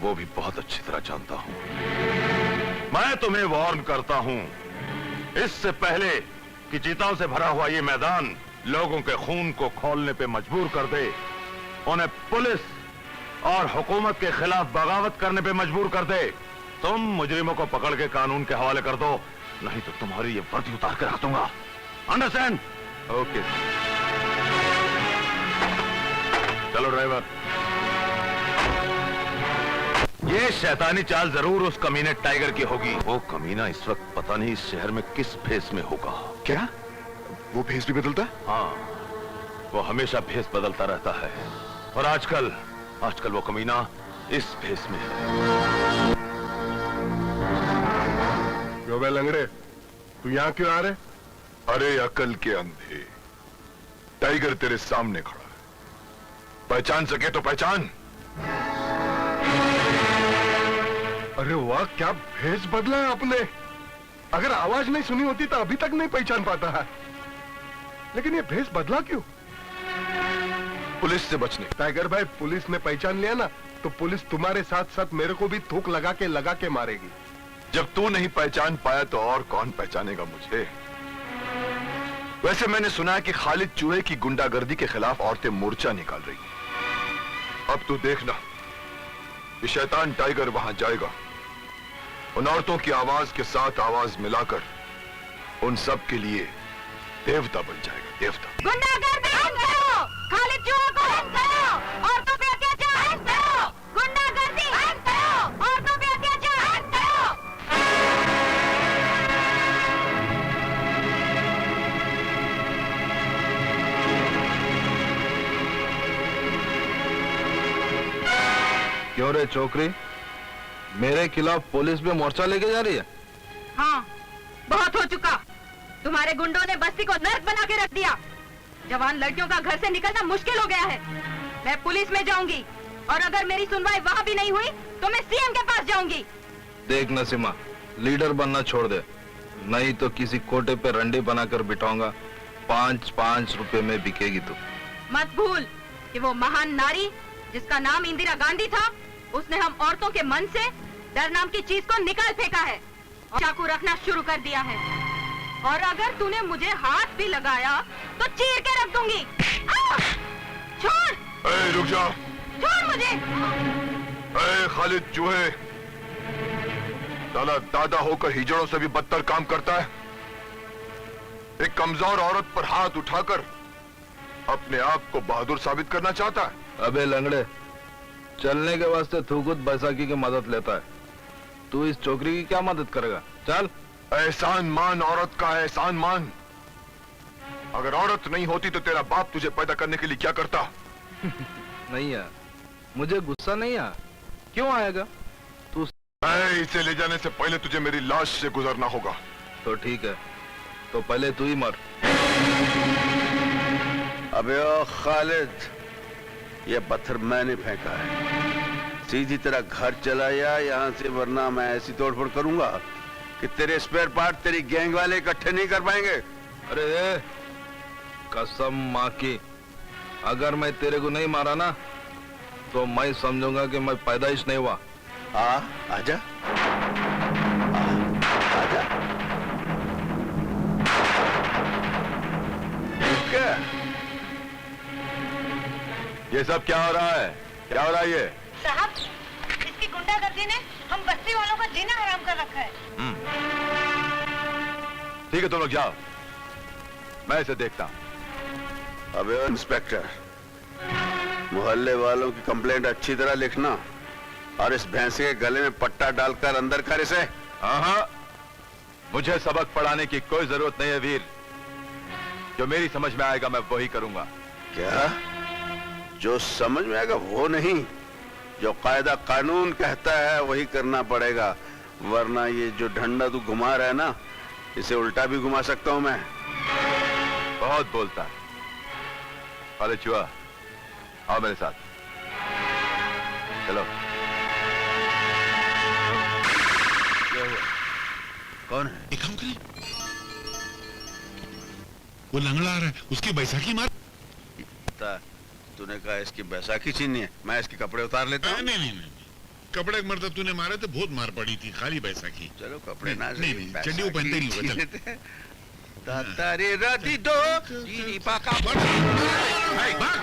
वो भी बहुत अच्छी तरह जानता हूं। मैं तुम्हें वार्न करता हूं, इससे पहले कि चीताओं से भरा हुआ ये मैदान लोगों के खून को खौलने पे मजबूर कर दे, उन्हें पुलिस और हुकूमत के खिलाफ बगावत करने पे मजबूर कर दे, तुम मुजरिमों को पकड़ के कानून के हवाले कर दो, नहीं तो तुम्हारी ये वर्दी उतार के रख दूंगा। अंडरस्टैंड? ओके। चलो ड्राइवर। ये शैतानी चाल जरूर उस कमीने टाइगर की होगी। वो कमीना इस वक्त पता नहीं इस शहर में किस भेष में होगा। क्या वो भेष भी बदलता? हाँ, वो हमेशा भेष बदलता रहता है और आजकल वो कमीना इस भेष में है। जो बे लंगड़े, तू यहाँ क्यों आ रहे? अरे अकल के अंधे, टाइगर तेरे सामने खड़ा है, पहचान सके तो पहचान। अरे वाह, क्या भेष बदला है आपने। अगर आवाज नहीं सुनी होती तो अभी तक नहीं पहचान पाता है, लेकिन ये भेष बदला क्यों? पुलिस से बचने। टाइगर भाई, पुलिस ने पहचान लिया ना तो पुलिस तुम्हारे साथ साथ मेरे को भी थूक लगा के मारेगी। जब तू नहीं पहचान पाया तो और कौन पहचानेगा मुझे? वैसे मैंने सुना है कि खालिद चूहे की गुंडागर्दी के खिलाफ औरतें मोर्चा निकाल रही हैं। अब तू देखना, ये शैतान टाइगर वहां जाएगा, उन औरतों की आवाज के साथ आवाज मिलाकर उन सब के लिए देवता बन जाएगा। देवता। गुंडागर्दी बंद करो, खालिद चूहे को बंद करो, औरतों पे अत्याचार बंद करो, गुंडागर्दी बंद करो, औरतों पे अत्याचार बंद करो। क्यों रे छोकरी, मेरे खिलाफ पुलिस भी मोर्चा लेके जा रही है? हाँ, बहुत हो चुका। तुम्हारे गुंडों ने बस्ती को नर्क बना के रख दिया। जवान लड़कियों का घर से निकलना मुश्किल हो गया है। मैं पुलिस में जाऊंगी और अगर मेरी सुनवाई वहाँ भी नहीं हुई तो मैं सीएम के पास जाऊंगी। देख नसीमा, लीडर बनना छोड़ दे, नहीं तो किसी कोटे पे रंडी बनाकर बिठाऊंगा। 5-5 रुपए में बिकेगी तू। मत भूल कि वो महान नारी जिसका नाम इंदिरा गांधी था, उसने हम औरतों के मन से डर नाम की चीज को निकाल फेंका है और चाकू रखना शुरू कर दिया है। और अगर तूने मुझे हाथ भी लगाया तो चीर के रख दूंगी। छोड़। रुक जा। छोड़ मुझे। खालिद चूहे, साला दादा होकर हिजड़ों से भी बदतर काम करता है। एक कमजोर औरत पर हाथ उठाकर अपने आप को बहादुर साबित करना चाहता है। अबे लंगड़े, चलने के वास्ते तू खुद बैसाखी की मदद लेता है, तू इस छोकरी की क्या मदद करेगा? चल। एहसान मान औरत का है, एहसान मान। अगर औरत नहीं होती तो तेरा बाप तुझे पैदा करने के लिए क्या करता? नहीं यार, मुझे गुस्सा नहीं आ। क्यों आएगा तू? इसे ले जाने से पहले तुझे मेरी लाश से गुजरना होगा। तो ठीक है, तो पहले तू ही मर। अबे ओ खालिद, ये पत्थर मैंने फेंका है। सीधी तरह घर चला या यहाँ से, वरना मैं ऐसी तोड़फोड़ करूंगा कि तेरे स्पेयर पार्ट तेरी गैंग वाले इकट्ठे नहीं कर पाएंगे। अरे कसम माँ की, अगर मैं तेरे को नहीं मारा ना तो मैं समझूंगा कि मैं पैदाइश नहीं हुआ। आजा आजा। क्या ये सब क्या हो रहा है? क्या हो रहा है ये? साहब, इसकी गुंडागर्दी ने हम बस्ती वालों का जीना हराम कर रखा है। ठीक है, तुम लोग जाओ, मैं इसे देखता हूं। अबे इंस्पेक्टर, मोहल्ले वालों की कंप्लेंट अच्छी तरह लिखना और इस भैंस के गले में पट्टा डालकर अंदर कर इसे। हाँ, मुझे सबक पढ़ाने की कोई जरूरत नहीं है वीर। जो मेरी समझ में आएगा मैं वही करूंगा। क्या? जो समझ में आएगा वो नहीं, जो कायदा कानून कहता है वही करना पड़ेगा, वरना ये जो डंडा तू घुमा रहा है ना, इसे उल्टा भी घुमा सकता हूं मैं। बहुत बोलता है। अरे चुहा, आओ मेरे साथ, चलो। क्या हुआ? कौन है? एक काम करें, वो लंगड़ा आ रहा है, उसकी बैसाखी मार। तूने कहा इसकी बैसाखी छीननी है, मैं इसके कपड़े उतार लेता हूँ। नहीं, कपड़े मरता तूने मारे थे, बहुत मार पड़ी थी, खाली बैसाखी। चलो कपड़े ना, नहीं, चड्डी वो पहनते ही नहीं होगा। चल। तारे राती दो जीनी पाका।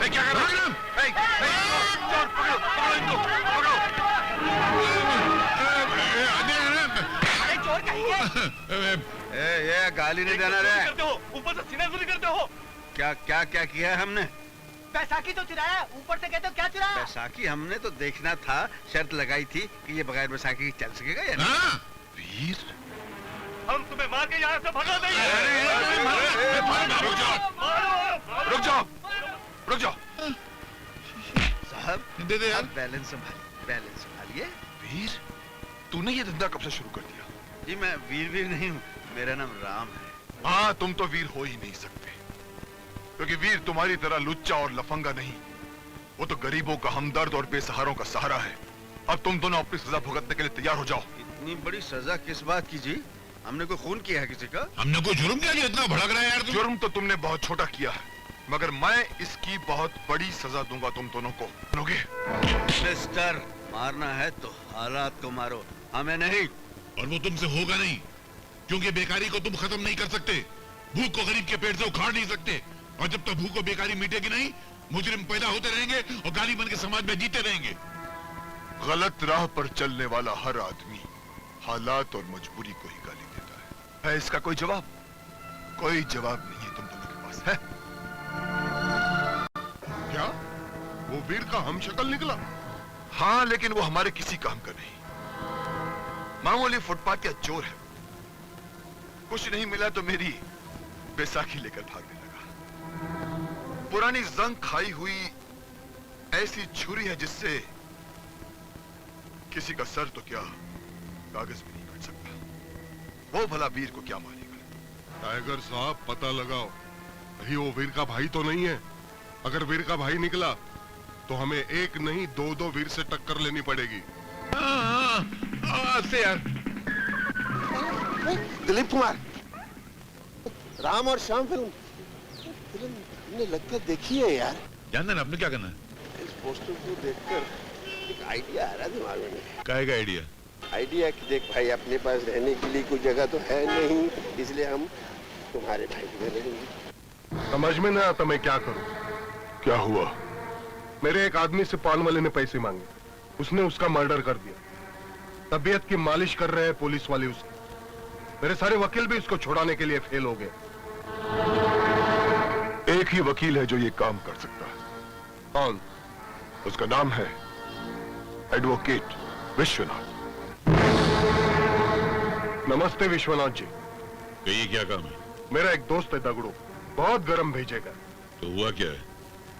क्या कर रहा है? ये गाली नहीं देना रे। ऊपर से सीनाजूरी करते हो। क्या क्या क्या किया है हमने? बैसाखी तो चुराया, ऊपर से कहते हो क्या चुराया? बैसाखी हमने तो देखना था, शर्त लगाई थी कि ये बगैर बैसाखी चल सकेगा या नहीं। वीर, हम तुम्हें मार के यहाँ से भगा देंगे। रुक जाओ, रुक जाओ। साहब दे दे यार। Balance संभालिए, balance संभालिए। वीर, तूने ये धंधा कब से शुरू कर दिया? जी मैं वीर नहीं हूँ, मेरा नाम राम है। हाँ, तुम तो वीर हो ही नहीं सकते, क्योंकि वीर तुम्हारी तरह लुच्चा और लफंगा नहीं, वो तो गरीबों का हमदर्द और बेसहारों का सहारा है। अब तुम दोनों अपनी सजा भुगतने के लिए तैयार हो जाओ। इतनी बड़ी सजा किस बात की जी? हमने कोई खून किया है किसी का? हमने कोई जुर्म क्या किया, इतना भड़क रहा है यार तू? जुर्म तो तुमने बहुत छोटा किया है, मगर मैं इसकी बहुत बड़ी सजा दूंगा तुम दोनों को। सुनोगे? मिस्टर, मारना है तो हालात को मारो, हमें नहीं। और वो तुमसे होगा नहीं, क्योंकि बेकारी को तुम खत्म नहीं कर सकते, भूख को गरीब के पेट से उखाड़ नहीं सकते, और जब तक भूख और बेकारी मिटेगी नहीं, मुजरिम पैदा होते रहेंगे और गाली बन के समाज में जीते रहेंगे। गलत राह पर चलने वाला हर आदमी हालात और मजबूरी को ही गाली देता है इसका कोई जवाब? कोई जवाब नहीं है तुम दोनों के पास, है? क्या वो वीर का हम शक्ल निकला? हाँ, लेकिन वो हमारे किसी काम का नहीं, मामूली फुटपाथ या चोर है। कुछ नहीं मिला तो मेरी बैसाखी लेकर भागने लगा। पुरानी जंग खाई हुई ऐसी छुरी है जिससे किसी का सर तो क्या कागज भी नहीं कट सकता। वो भला वीर को क्या मारेगा? टाइगर साहब, पता लगाओ कहीं वो वीर का भाई तो नहीं है। अगर वीर का भाई निकला तो हमें एक नहीं दो वीर से टक्कर लेनी पड़ेगी। से यार। दिलीप कुमार, राम और श्याम फिल्म लगकर देखी है यार। जानना ना आपने क्या करना है? इस पोस्टर को देखकर एक आइडिया आ रहा दिमाग में। काय का आइडिया? आइडिया कि देख भाई, अपने पास रहने के लिए कोई जगह तो है नहीं, इसलिए हम तुम्हारे भाई को रहने देंगे। समझ में ना आता मैं क्या करूं। क्या हुआ? मेरे एक आदमी से पान वाले ने पैसे मांगे, उसने उसका मर्डर कर दिया। तबीयत की मालिश कर रहे हैं पुलिस वाले उसकी। मेरे सारे वकील भी उसको छुड़ाने के लिए फेल हो गए। एक ही वकील है जो ये काम कर सकता है। कौन? उसका नाम है एडवोकेट विश्वनाथ। नमस्ते विश्वनाथ जी। कहिए क्या काम है? मेरा एक दोस्त है दगड़ू, बहुत गरम भेजेगा। तो हुआ क्या है?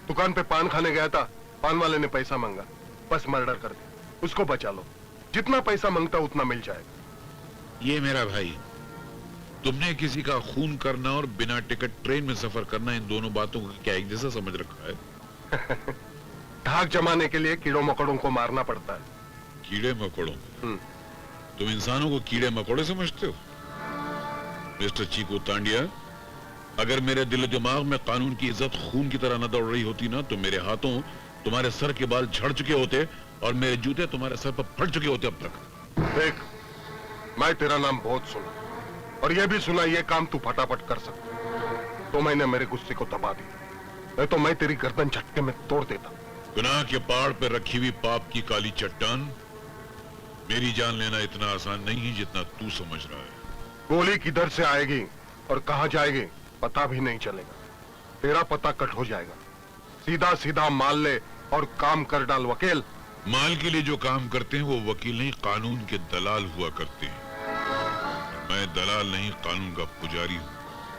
दुकान पे पान खाने गया था, पान वाले ने पैसा मांगा, बस मर्डर कर दिया। उसको बचा लो, जितना पैसा मांगता उतना मिल जाएगा। ये मेरा भाई, तुमने किसी का खून करना और बिना टिकट ट्रेन में सफर करना, इन दोनों बातों को क्या एक जैसा समझ रखा है? धाक जमाने के लिए कीड़ों मकोड़ों को मारना पड़ता है। कीड़े मकोड़ों? तुम इंसानों को कीड़े मकोड़े समझते हो? मिस्टर चीकू तांडिया, अगर मेरे दिल दिमाग में कानून की इज्जत खून की तरह न दौड़ रही होती ना, तो मेरे हाथों तुम्हारे सर के बाल झड़ चुके होते और मेरे जूते तुम्हारे सर पर फट चुके होते अब तक। देख, मैं तेरा नाम बहुत सुना और यह भी सुना ये काम तू फटाफट कर सकता, तो मैंने मेरे गुस्से को दबा दिया। नहीं तो मैं तेरी गर्दन झटके में तोड़ देता। गुनाह के पहाड़ पर रखी हुई पाप की काली चट्टान, मेरी जान लेना इतना आसान नहीं है जितना तू समझ रहा है। गोली किधर से आएगी और कहां जाएगी पता भी नहीं चलेगा। तेरा पता कट हो जाएगा। सीधा सीधा माल ले और काम कर डाल वकील। माल के लिए जो काम करते हैं वो वकील नहीं, कानून के दलाल हुआ करते हैं। मैं दलाल नहीं, कानून का पुजारी हूँ।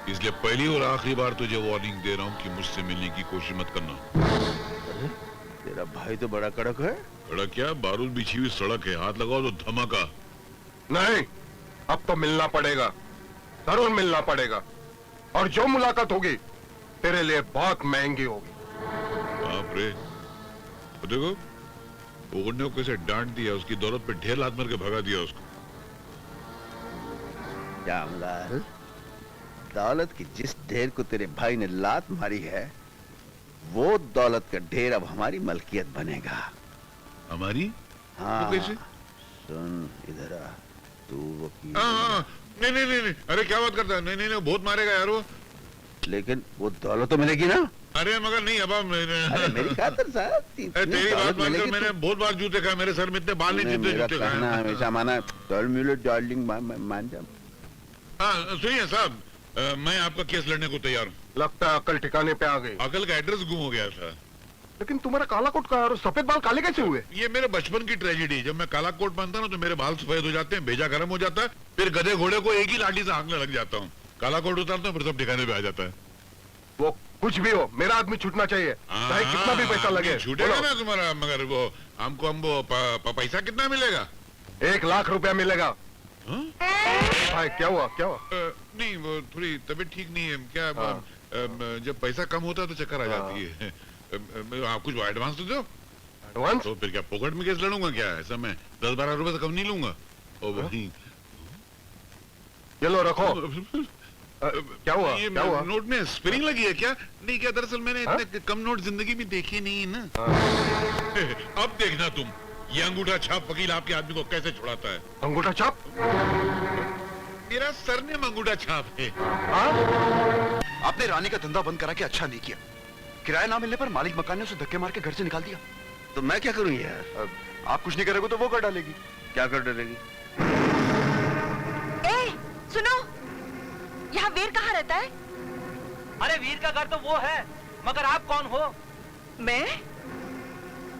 इसलिए पहली और आखिरी बार तुझे वार्निंग दे रहा हूँ कि मुझसे मिलने की कोशिश मत करना। तेरा भाई तो बड़ा कड़क है। कड़क क्या, बारूद बिछी हुई सड़क है, हाथ लगाओ तो धमाका। नहीं, अब तो मिलना पड़ेगा, जरूर मिलना पड़ेगा। और जो मुलाकात होगी तेरे लिए बहुत महंगी होगी। बाप रे, तो देखो ओगड़ ने कैसे डांट दिया, उसकी दौलत पे ढेर लात मार के भगा दिया उसको। जामलाल, दौलत की जिस ढेर को तेरे भाई ने लात मारी है, वो दौलत का ढेर अब हमारी मलकियत बनेगा। हमारी? हाँ। तो कैसे? सुन इधर आ, तू वकील। नहीं नहीं नहीं नहीं, अरे क्या बात करता है? नहीं नहीं नहीं, बहुत मारेगा यार वो। लेकिन वो दौलत तो मिलेगी ना? अरे मगर नहीं, अब अरे मेरी खातिर साहब, तेरी बात मानकर मैंने बहुत बार जूते खाए, मेरे सर में इतने बाल नहीं जितने जूते खाए। हमेशा माना डार्लिंग मान जा। हाँ सुनिए साहब, मैं आपका केस लड़ने को तैयार हूँ। लगता है अकल ठिकाने पे आ गई। अकल का एड्रेस गुम हो गया था। लेकिन तुम्हारा काला कोट का और सफेद बाल काले कैसे हुए? ये मेरे बचपन की ट्रेजेडी। जब मैं काला कोट पहनता ना तो मेरे बाल सफेद हो जाते हैं, भेजा गर्म हो जाता है, फिर गधे घोड़े को एक ही लाठी से हाँकने लग जाता हूँ। काला कोट उतारता हूँ, फिर सब ठिकाने पे आ जाता है। वो कुछ भी हो, मेरा आदमी छूटना चाहिए, चाहे कितना भी पैसा लगे। छूटेगा ना तुम्हारा, मगर वो हमको पैसा कितना मिलेगा? 1 लाख रुपया मिलेगा। भाई क्या हुआ, क्या हुआ? नहीं, वो थोड़ी तबीयत ठीक नहीं है क्या। जब पैसा कम होता है तो चक्कर आ जाती है। आप कुछ एडवांस तो दो। एडवांस? तो फिर क्या पॉकेट में केस लड़ूंगा क्या? ऐसा मैं 10-12 रुपए से कम नहीं लूंगा। और वही ये लो रखो। क्या हुआ, ये क्या हुआ? नोट में स्प्रिंग लगी है क्या? नहीं क्या, दरअसल मैंने इतने कम नोट जिंदगी में देखे नहीं है ना। अब देखना तुम, ये अंगूठा छाप वकील आपके आदमी को कैसे छुड़ाता है। अंगूठा छाप? मेरा सरनेम अंगूठा छाप है। आपने रानी का धंधा बंद करा के अच्छा नहीं किया। किराया ना मिलने पर मालिक मकान ने उसे धक्के मार के घर से निकाल दिया। तो मैं क्या करूं यार? आप कुछ नहीं करोगे तो वो कर डालेगी। क्या कर डालेगी? सुनो, यहाँ वीर कहाँ रहता है? अरे वीर का घर तो वो है, मगर आप कौन हो?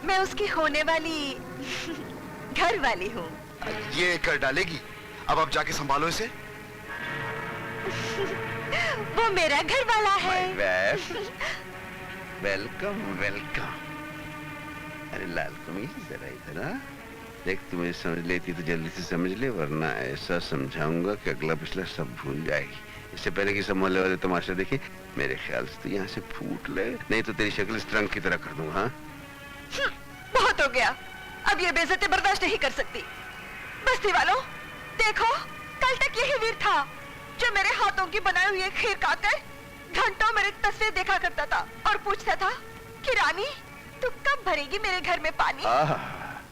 मैं उसकी होने वाली घर वाली हूँ। ये कर डालेगी। अब आप जाके संभालो इसे। वो मेरा घर वाला है। Welcome welcome. अरे लाल कमीज जरा इधर आ। देख, तू मुझे समझ लेती तो जल्दी से समझ ले, वरना ऐसा समझाऊंगा कि अगला पिछला सब भूल जाएगी। इससे पहले कि सब मोहल्ले वाले तमाशा देखे, मेरे ख्याल से तो यहाँ से फूट ले, नहीं तो तेरी शक्ल इस रंग की तरह कर दूंगा। हाँ, बहुत हो गया, अब ये बेइज्जती बर्दाश्त नहीं कर सकती। बस्ती वालों, देखो, कल तक यही वीर था जो मेरे हाथों की बनाई हुई खीर खाकर घंटों मेरी तस्वीर देखा करता था और पूछता था कि रानी तू कब भरेगी मेरे घर में पानी।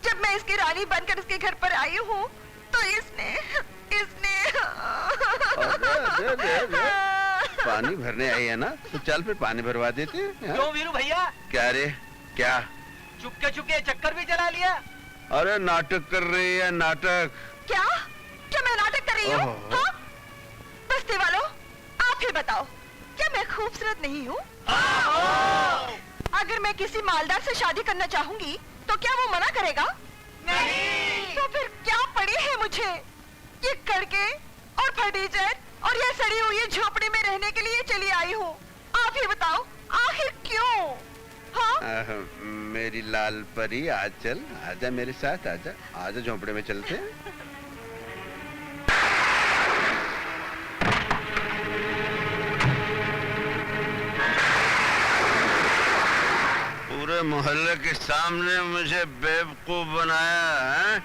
जब मैं इसकी रानी बनकर इसके घर पर आई हूँ तो इसने पानी भरने आई है ना, तो चल फिर पानी भरवा देते। क्यों वीरू भैया? क्या रे, क्या चुपके चुपके चक्कर भी चला लिया? अरे नाटक कर रही है, नाटक। क्या क्या मैं नाटक कर रही हूँ? हाँ? बस्ती वालों, आप ही बताओ, क्या मैं खूबसूरत नहीं हूँ? अगर मैं किसी मालदार से शादी करना चाहूंगी तो क्या वो मना करेगा? नहीं। तो फिर क्या पड़ी है मुझे ये कड़के और फर्नीचर और ये सड़ी हुई झोपड़ी में रहने के लिए चली आई हूँ? आप ही बताओ, आखिर क्यों? हाँ? मेरी लाल परी, आज चल, आजा मेरे साथ, आजा आजा, झोंपड़े में चलते हैं। पूरे मोहल्ले के सामने मुझे बेवकूफ बनाया है?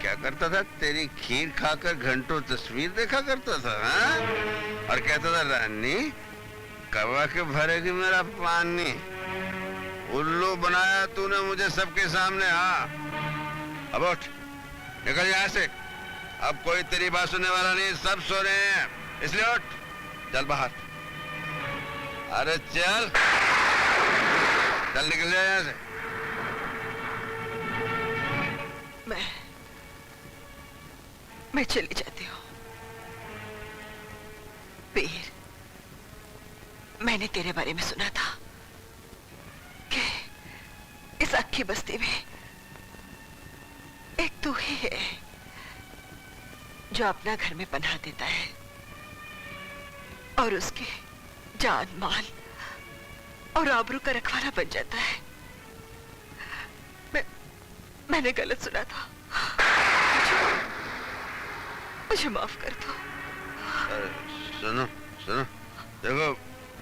क्या करता था? तेरी खीर खाकर घंटों तस्वीर देखा करता था, हाँ? और कहता था रानी करवा के भरेगी मेरा पानी। उल्लू बनाया तूने मुझे सबके सामने। हाँ, अब उठ, निकल यहाँ से। अब कोई तेरी बात सुनने वाला नहीं, सब सो रहे हैं, इसलिए उठ, चल बाहर। अरे चल चल, निकल जाए यहाँ से। मैं चली जाती हूँ। वीर, मैंने तेरे बारे में सुना था कि इस अक्खी बस्ती में एक तू ही है जो अपना घर में पनाह देता है और उसके जान माल और आबरू का रखवाला बन जाता है। मैंने गलत सुना था, मुझे माफ कर दो। सुनो सुनो, देखो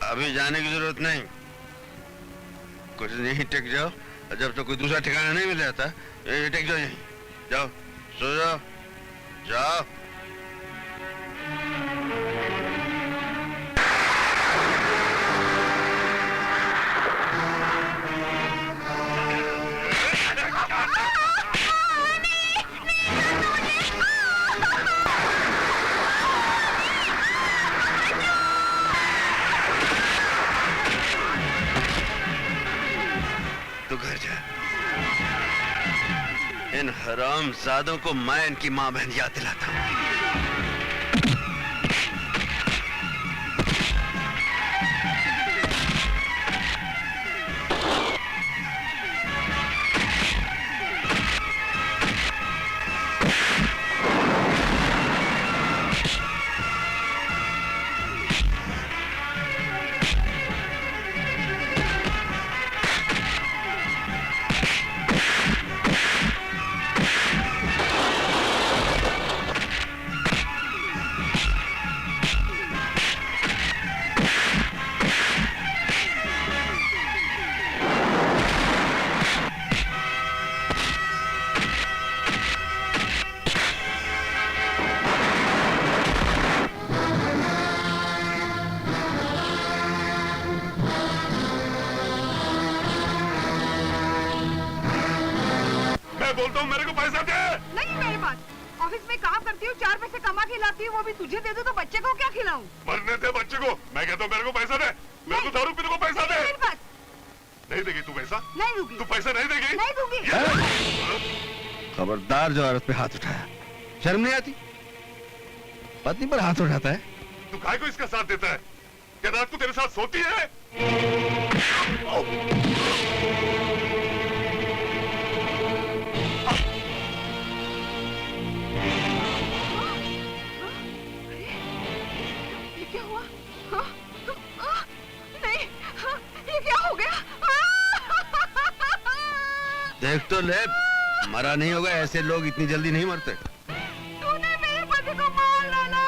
अभी जाने की जरूरत नहीं, कुछ नहीं, टिक जाओ, जब तक कोई दूसरा ठिकाना नहीं मिल जाता, यही टिक जाओ, यहीं जाओ, सो जाओ, जाओ। तू घर जा, इन हरामजादों को मैं इनकी मां बहन याद दिलाता हूं। बोलता हूँ, मेरे को पैसा दे। नहीं मेरे पास, ऑफिस में काम करती हूँ, 4 पैसे कमा के लाती हूँ, वो भी तुझे दे दूँ तो बच्चे को क्या खिलाऊं? मरने दे बच्चे को। मैं कहता हूँ मेरे को पैसा दे, मेरे को दारू पीने को पैसा दे। मेरे पास नहीं देगी तू पैसा? नहीं दूंगी। तू पैसा नहीं देगी? नहीं दूंगी। खबरदार जो औरत पे हाथ उठाया, शर्म नहीं आती? पत्नी पर हाथ उठाता है। तू काय को इसका साथ देता है? क्या रात को तेरे साथ सोती है? देख तो ले, मरा नहीं होगा, ऐसे लोग इतनी जल्दी नहीं मरते। तूने मेरे पति को मार डाला।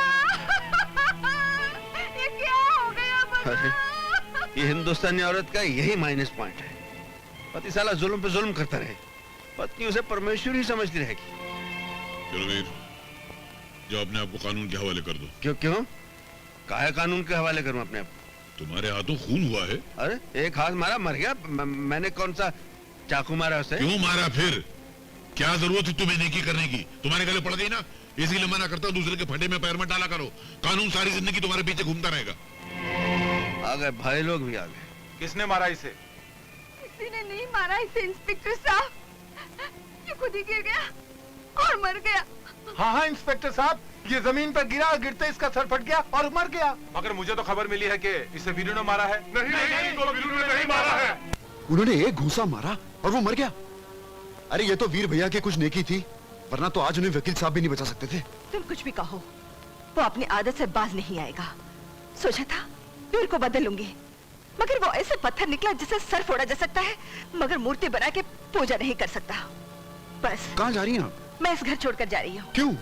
ये क्या हो गया बता? अरे, ये हिंदुस्तानी औरत का यही माइनस पॉइंट है, पति साला जुल्म पे जुल्म करता रहे, पत्नी उसे परमेश्वर ही समझती रहेगी। चलो वीर, जो अपने आप को कानून के हवाले कर दो। क्यों क्यों? काहे कानून के हवाले करूं अपने आप? तुम्हारे हाथों खून हुआ है। अरे एक हाथ मारा, मर गया। मैंने कौन सा चाकू मारा उसे? क्यों मारा फिर? क्या जरूरत है तुम्हें नेकी करने की? तुम्हारे गले पड़ गई ना, इसलिए मना करता हूं, दूसरे के फटे में पैर मत डाला करो। कानून सारी जिंदगी तुम्हारे पीछे घूमता रहेगा। आ गए भाई लोग भी आ गए। किसने मारा इसे? किसी ने नहीं मारा इसे इंस्पेक्टर साहब, ये खुद ही गिर गया और मर गया। हाँ हाँ इंस्पेक्टर साहब, ये जमीन पर गिरा, गिरते इसका सर फट गया और मर गया। मगर मुझे तो खबर मिली है कि इसे वीरू ने मारा है। नहीं, तो वीरू ने नहीं मारा है। उन्होंने एक घूंसा मारा और वो मर गया। अरे ये तो वीर भैया की कुछ नेकी थी, वरना तो आज उन्हें वकील साहब भी नहीं बचा सकते थे। तुम कुछ भी कहो, वो अपनी आदत से बाज नहीं आएगा। सोचा था वीर को बदल लूंगी, मगर वो ऐसे पत्थर निकला जिसे सर फोड़ा जा सकता है, मगर मूर्ति बना के पूजा नहीं कर सकता। बस। कहाँ जा रही हैं आप? मैं इस घर छोड़कर जा रही हूँ। क्यों?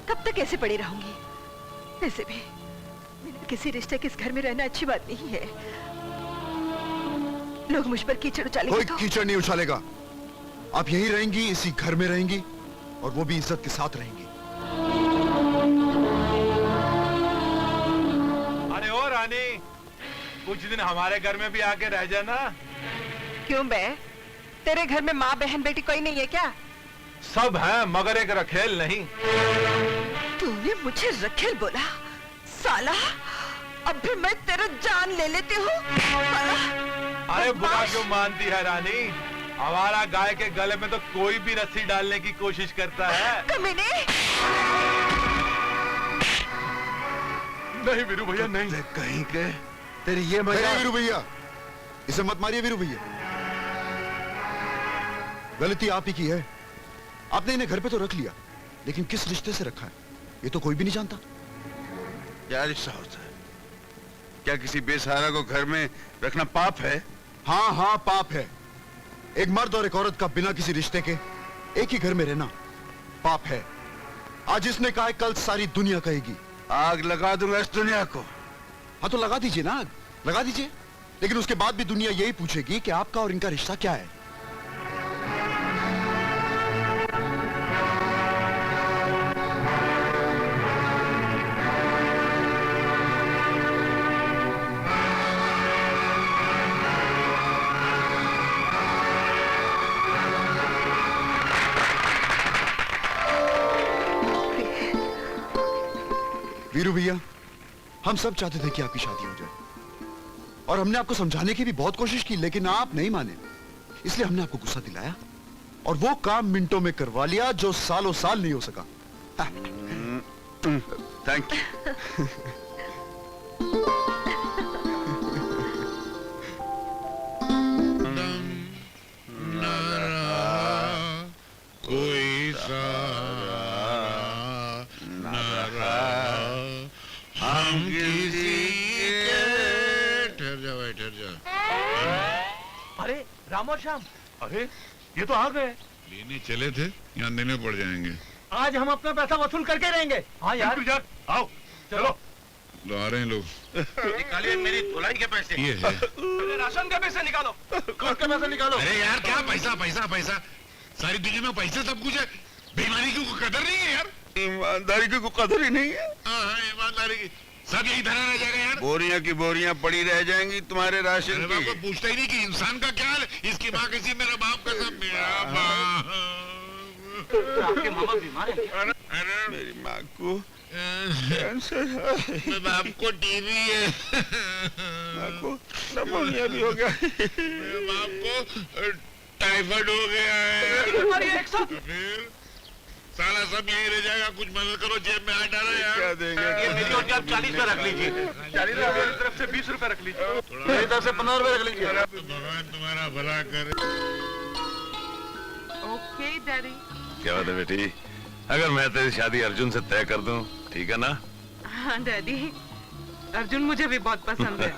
कब तक ऐसे पड़ी रहूंगी? वैसे भी बिना किसी रिश्ते के इस घर में रहना अच्छी बात नहीं है। लोग मुझ पर कीचड़ उछालेंगे। कोई कीचड़ नहीं उछालेगा। आप यहीं रहेंगी, इसी घर में रहेंगी, और वो भी इज्जत के साथ रहेंगी। अरे ओ रानी, कुछ दिन हमारे घर में भी आके रह जाना। क्यों बे? तेरे घर में माँ बहन बेटी कोई नहीं है क्या? सब है, मगर एक रखेल नहीं। तूने मुझे रखेल बोला? साला, अब भी मैं तेरा जान ले लेती हूँ। अरे बुरा क्यों मानती है रानी? हमारा गाय के गले में तो कोई भी रस्सी डालने की कोशिश करता है। कमीने! नहीं वीरू भैया, नहीं। कहीं के तेरी ये मजा। वीरू भैया, इसे मत मारिए वीरू भैया। गलती आप ही की है। आपने इन्हें घर पे तो रख लिया, लेकिन किस रिश्ते से रखा है ये तो कोई भी नहीं जानता। क्या रिश्ता होता है? क्या किसी बेसहारा को घर में रखना पाप है? हाँ हाँ पाप है। एक मर्द और एक औरत का बिना किसी रिश्ते के एक ही घर में रहना पाप है। आज इसने कहा है, कल सारी दुनिया कहेगी। आग लगा दूंगा इस दुनिया को। हाँ तो लगा दीजिए ना, लगा दीजिए, लेकिन उसके बाद भी दुनिया यही पूछेगी कि आपका और इनका रिश्ता क्या है। वीरू भैया, हम सब चाहते थे कि आपकी शादी हो जाए, और हमने आपको समझाने की भी बहुत कोशिश की, लेकिन आप नहीं माने। इसलिए हमने आपको गुस्सा दिलाया और वो काम मिनटों में करवा लिया जो सालों साल नहीं हो सका। Thank you. कोई सहारा न रहा, हम किसी के। ठहर जा भाई, ठहर जा। अरे राम और श्याम, अरे ये तो आ गए। लेने चले थे, यहाँ देने पड़ जाएंगे। आज हम अपना पैसा वसूल करके रहेंगे। हाँ यार, आओ चलो। लो आ रहे हैं लोग। निकालिए मेरी धुलाई के पैसे। ये है। राशन के पैसे निकालो। कौन के पैसे निकालो? अरे यार क्या पैसा पैसा पैसा, सारी दुनिया में पैसे सब कुछ है, बेईमानी की कोई कदर नहीं है यार। ईमानदारी की कोई कदर ही नहीं है। हाँ ईमानदारी की सब यही धरा रह जाएगा यार। बोरियां की बोरियां पड़ी रह जाएंगी तुम्हारे राशन की। आपको पूछता ही नहीं कि इंसान का क्या हाल है। इसकी माँ कैसी, मेरा बाप कैसा, मेरा बाप। आपके मामा बीमार है। अरे मेरी माँ को कैंसर है। मेरे बाप को टीबी है। माँ को निमोनिया भी हो गया। मेरे बाप को टाइफाइड हो गया है। फिर साला सब यही रह जाएगा। कुछ मदद करो, जेब में हाथ डालो यार। क्या देंगे? ये मेरी और आप 40 में रख लीजिए। 40 मेरी तरफ से 20 रुपए रख लीजिए। मेरी तरफ से 15 रुपए रख लीजिए। भगवान तुम्हारा भला करे। Okay daddy. क्या बात है बेटी, अगर मैं तेरी शादी अर्जुन से तय कर दूं, ठीक है ना? हाँ डैडी, अर्जुन मुझे भी बहुत पसंद है।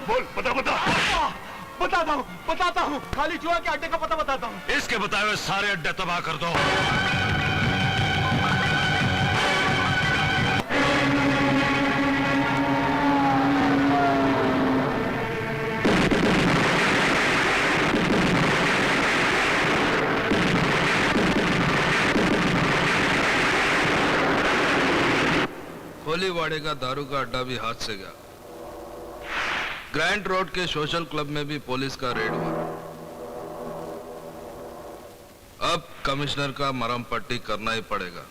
बोल बताता हूँ, खाली चूहा के अड्डे का पता बताता हूँ। इसके बताए हुए सारे अड्डे तबाह कर दो। होलीवाड़े का दारू का अड्डा भी हाथ से गया। ग्रैंड रोड के सोशल क्लब में भी पुलिस का रेड हुआ। अब कमिश्नर का मरहम पट्टी करना ही पड़ेगा।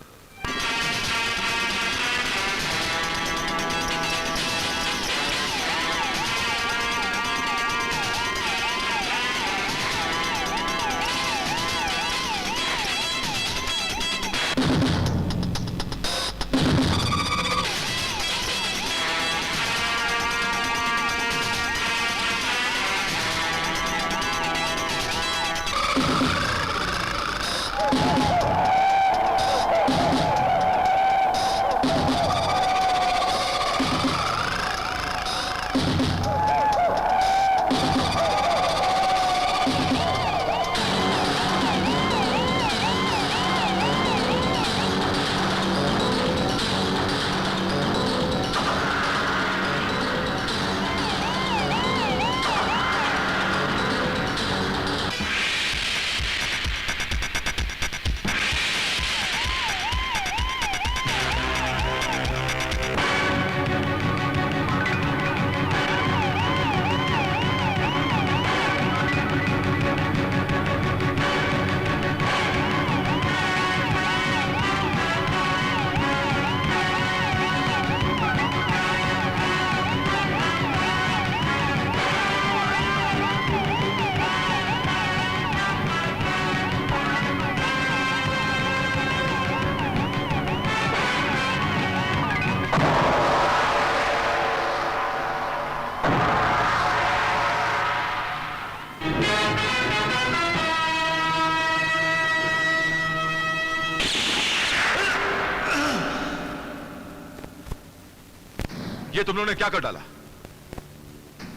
ये तुम लोगों ने क्या कर डाला?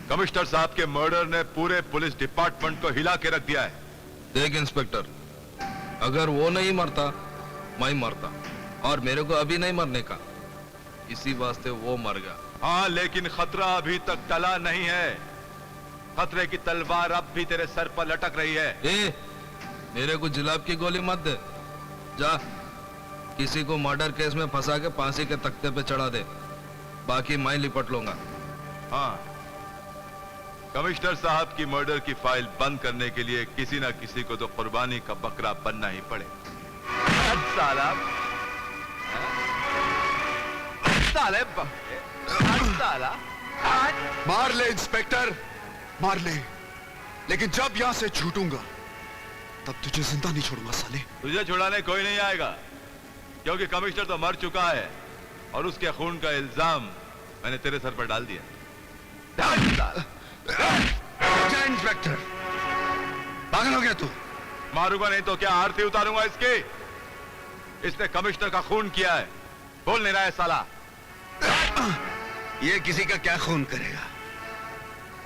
कमिश्नर साहब के मर्डर ने पूरे पुलिस डिपार्टमेंट को हिला के रख दिया है। देख इंस्पेक्टर, अगर वो नहीं मरता मैं मरता, और मेरे को अभी नहीं मरने का, इसी वास्ते वो मर गया। हाँ, लेकिन खतरा अभी तक टला नहीं है। खतरे की तलवार अब भी तेरे सर पर लटक रही है। मेरे को जुलाब की गोली मत दे। जा किसी को मर्डर केस में फंसा के फांसी के तख्ते पे चढ़ा दे, बाकी मैं लिपट लूंगा। हाँ, कमिश्नर साहब की मर्डर की फाइल बंद करने के लिए किसी ना किसी को तो कुर्बानी का बकरा बनना ही पड़े। साला साले साला मार ले इंस्पेक्टर, मार ले, लेकिन जब यहां से छूटूंगा तब तुझे जिंदा नहीं छोड़ूंगा साले। तुझे छुड़ाने कोई नहीं आएगा, क्योंकि कमिश्नर तो मर चुका है और उसके खून का इल्जाम मैंने तेरे सर पर डाल दिया। इंस्पेक्टर, पागल हो गया तू? मारूंगा नहीं तो क्या आरती उतारूंगा इसकी? इसने कमिश्नर का खून किया है, बोल नहीं रहा है साला। ये किसी का क्या खून करेगा?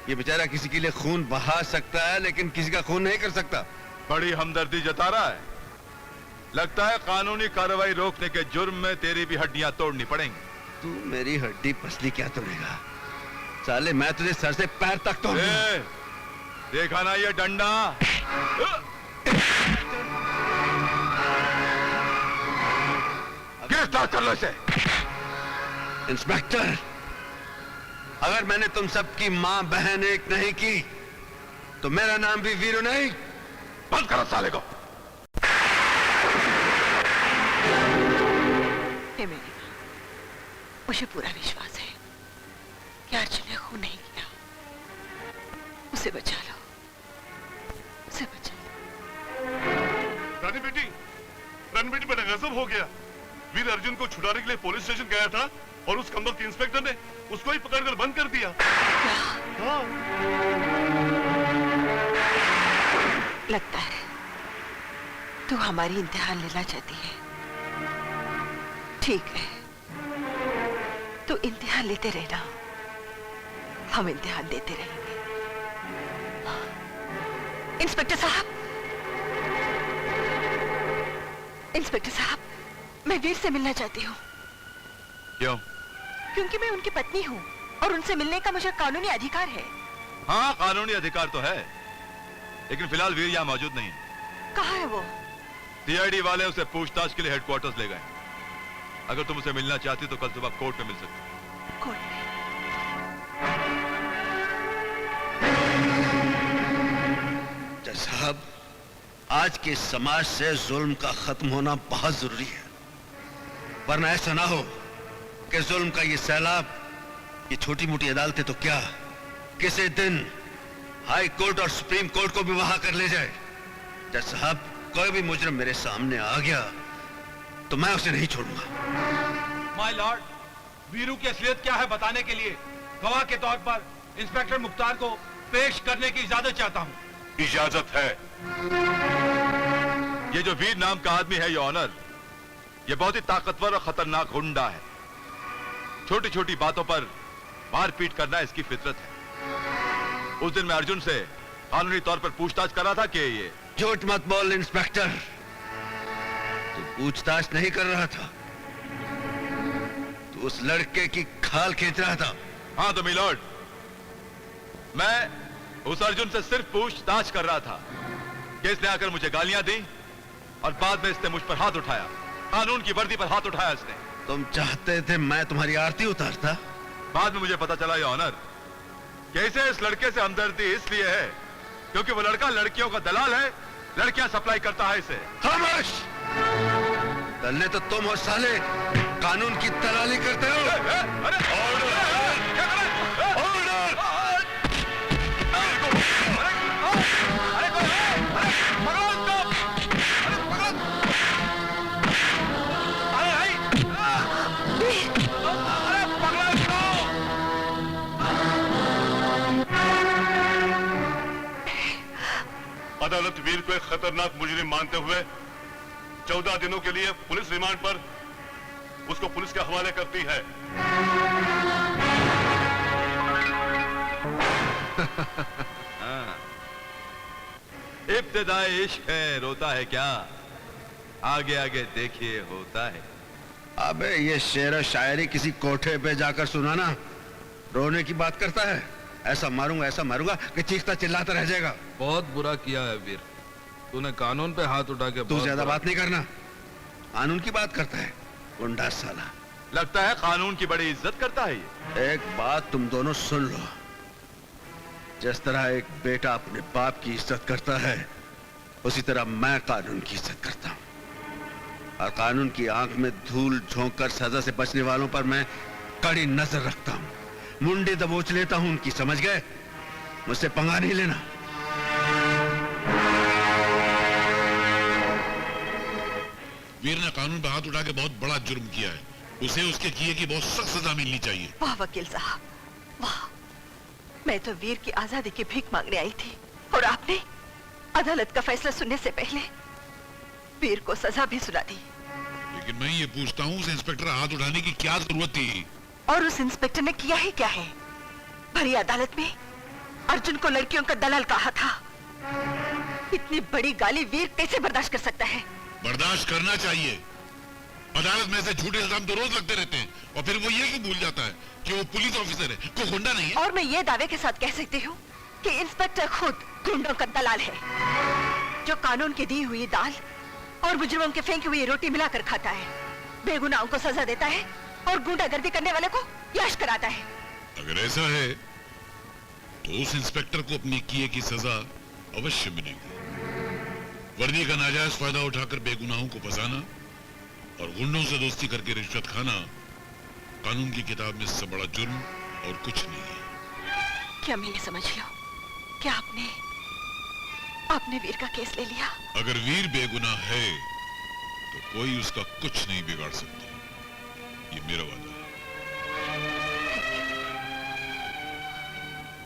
ये बेचारा किसी के लिए खून बहा सकता है, लेकिन किसी का खून नहीं कर सकता। बड़ी हमदर्दी जता रहा है। लगता है कानूनी कार्रवाई रोकने के जुर्म में तेरी भी हड्डियां तोड़नी पड़ेंगी। तू मेरी हड्डी पसली क्या तोड़ेगा? साले मैं तुझे सर से पैर तक तोड़ दूंगा। देखा ना ये डंडा? गिरफ्तार कर लो इसे। इंस्पेक्टर, अगर मैंने तुम सबकी मां बहन एक नहीं की तो मेरा नाम भी वीरू नहीं। बंद करो साले को। हे मेरी मां, मुझे पूरा विश्वास है कि अर्जुन ने खून नहीं किया। उसे बचा लो, उसे बचा लो। रानी बेटी बड़ा गजब हो गया। वीर अर्जुन को छुड़ाने के लिए पुलिस स्टेशन गया था और उस कमबख्त के इंस्पेक्टर ने उसको ही पकड़कर बंद कर दिया। हाँ। लगता है तू हमारी इम्तिहान लेना चाहती है। ठीक है, तू इम्तिहान लेते रहना, हम इम्तिहान देते रहेंगे। इंस्पेक्टर साहब, इंस्पेक्टर साहब, मैं वीर से मिलना चाहती हूँ। क्यों? क्योंकि मैं उनकी पत्नी हूँ और उनसे मिलने का मुझे कानूनी अधिकार है। हाँ, कानूनी अधिकार तो है, लेकिन फिलहाल वीर यहाँ मौजूद नहीं है। कहाँ है वो? सीआईडी वाले उसे पूछताछ के लिए हेडक्वार्टर्स ले गए। अगर तुम उसे मिलना चाहती तो कल सुबह कोर्ट में मिल सकती। कोर्ट में? जज साहब, आज के समाज से जुल्म का खत्म होना बहुत जरूरी है, वरना ऐसा ना हो कि जुल्म का ये सैलाब, ये छोटी मोटी अदालतें तो क्या, किसी दिन हाई कोर्ट और सुप्रीम कोर्ट को भी वहां कर ले जाए। जज साहब, कोई भी मुजरिम मेरे सामने आ गया तो मैं उसे नहीं छोड़ूंगा। माय लॉर्ड, वीरू की असलियत क्या है बताने के लिए गवाह के तौर पर इंस्पेक्टर मुख्तार को पेश करने की इजाजत चाहता हूँ। इजाजत है। ये जो वीर नाम का आदमी है, ये ऑनर, ये बहुत ही ताकतवर और खतरनाक गुंडा है। छोटी छोटी बातों पर मारपीट करना इसकी फितरत है। उस दिन मैं अर्जुन से कानूनी तौर पर पूछताछ कर रहा था कि ये... झूठ मत बोल इंस्पेक्टर, तू पूछताछ नहीं कर रहा था, तू उस लड़के की खाल खींच रहा था। हाँ तो मिलॉर्ड, मैं उस अर्जुन से सिर्फ पूछताछ कर रहा था कि इसने आकर मुझे गालियां दी और बाद में इसने मुझ पर हाथ उठाया, कानून की वर्दी पर हाथ उठाया इसने। तुम चाहते थे मैं तुम्हारी आरती उतारता? बाद में मुझे पता चला ये ऑनर कि इसे इस लड़के से हमदर्दी इसलिए है क्योंकि वो लड़का लड़कियों का दलाल है, लड़कियां सप्लाई करता है इसे। खामोश! दलने तो तुम हो साले, कानून की दलाली करते हो। अदालत वीर को एक खतरनाक मुजरिम मानते हुए 14 दिनों के लिए पुलिस रिमांड पर उसको पुलिस के हवाले करती है। हाँ। इब्तिदाई इश्क है, रोता है क्या? आगे आगे देखिए होता है। अबे ये शेर शायरी किसी कोठे पे जाकर सुनाना रोने की बात करता है। ऐसा मारूंगा कि चीखता चिल्लाता रह जाएगा। बहुत बुरा किया है वीर, तूने कानून पे हाथ उठा के। तू ज्यादा बात नहीं करना, कानून की बात करता है गुंडा साला। लगता है कानून की बड़ी इज्जत करता है ये। एक बात तुम दोनों सुन लो, जिस तरह एक बेटा अपने बाप की इज्जत करता है, उसी तरह मैं कानून की इज्जत करता हूं। और कानून की आंख में धूल झोंक कर सजा से बचने वालों पर मैं कड़ी नजर रखता हूं, मुंडी दबोच लेता हूं उनकी, समझ गए? मुझसे पंगा नहीं लेना। वीर ने कानून पे हाथ उठा के बहुत बड़ा जुर्म किया है, उसे उसके किए की बहुत सख्त सजा मिलनी चाहिए। वाह वकील साहब, वाह। मैं तो वीर की आजादी की भीख मांगने आई थी, और आपने अदालत का फैसला सुनने से पहले वीर को सजा भी सुना दी। लेकिन मैं ये पूछता हूँ, उस इंस्पेक्टर हाथ उठाने की क्या जरूरत थी? और उस इंस्पेक्टर ने किया ही क्या है? भरी अदालत में अर्जुन को लड़कियों का दलाल कहा था। इतनी बड़ी गाली वीर कैसे बर्दाश्त कर सकता है? बर्दाश्त करना चाहिए। अदालत में से झूठे इल्जाम तो रोज लगते रहते हैं, और फिर वो ये क्यों भूल जाता है कि वो पुलिस ऑफिसर है, कोई गुंडा नहीं है। और मैं ये दावे के साथ कह सकती हूँ कि इंस्पेक्टर खुद गुंडों का दलाल है, जो कानून की दी हुई दाल और मुजरिमों के फेंकी हुई रोटी मिलाकर खाता है, बेगुनाहों को सजा देता है और गुंडागर्दी करने वाले को यश कराता है। अगर ऐसा है तो उस इंस्पेक्टर को अपने किए की सजा अवश्य मिलेगी। वर्दी का नाजायज फायदा उठाकर बेगुनाहों को फंसाना और गुंडों से दोस्ती करके रिश्वत खाना कानून की किताब में इससे बड़ा जुर्म और कुछ नहीं है। क्या मैंने समझ लो क्या आपने वीर का केस ले लिया? अगर वीर बेगुनाह है तो कोई उसका कुछ नहीं बिगाड़ सकता, ये मेरा वादा है।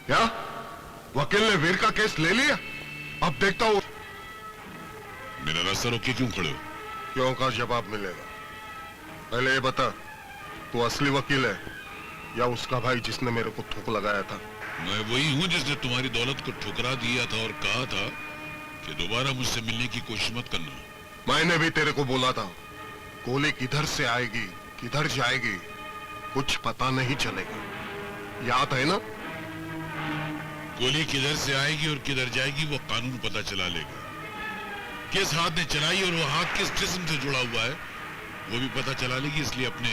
क्या वकील ने वीर का केस ले लिया? अब देखता हूँ। मेरा रास्ता रोके क्यों खड़े हो? क्यों का जवाब मिलेगा। पहले ये बता, तू असली वकील है या उसका भाई जिसने मेरे को थूक लगाया था? मैं वही हूँ जिसने तुम्हारी दौलत को ठुकरा दिया था और कहा था कि दोबारा मुझसे मिलने की कोशिश मत करना। मैंने भी तेरे को बोला था, गोली किधर से आएगी किधर जाएगी कुछ पता नहीं चलेगा, याद है ना? गोली किधर से आएगी और किधर जाएगी वो कानून पता चला लेगा। किस हाथ ने चलाई और वो हाथ किस जिस्म से जुड़ा हुआ है वो भी पता चला लेगी। इसलिए अपने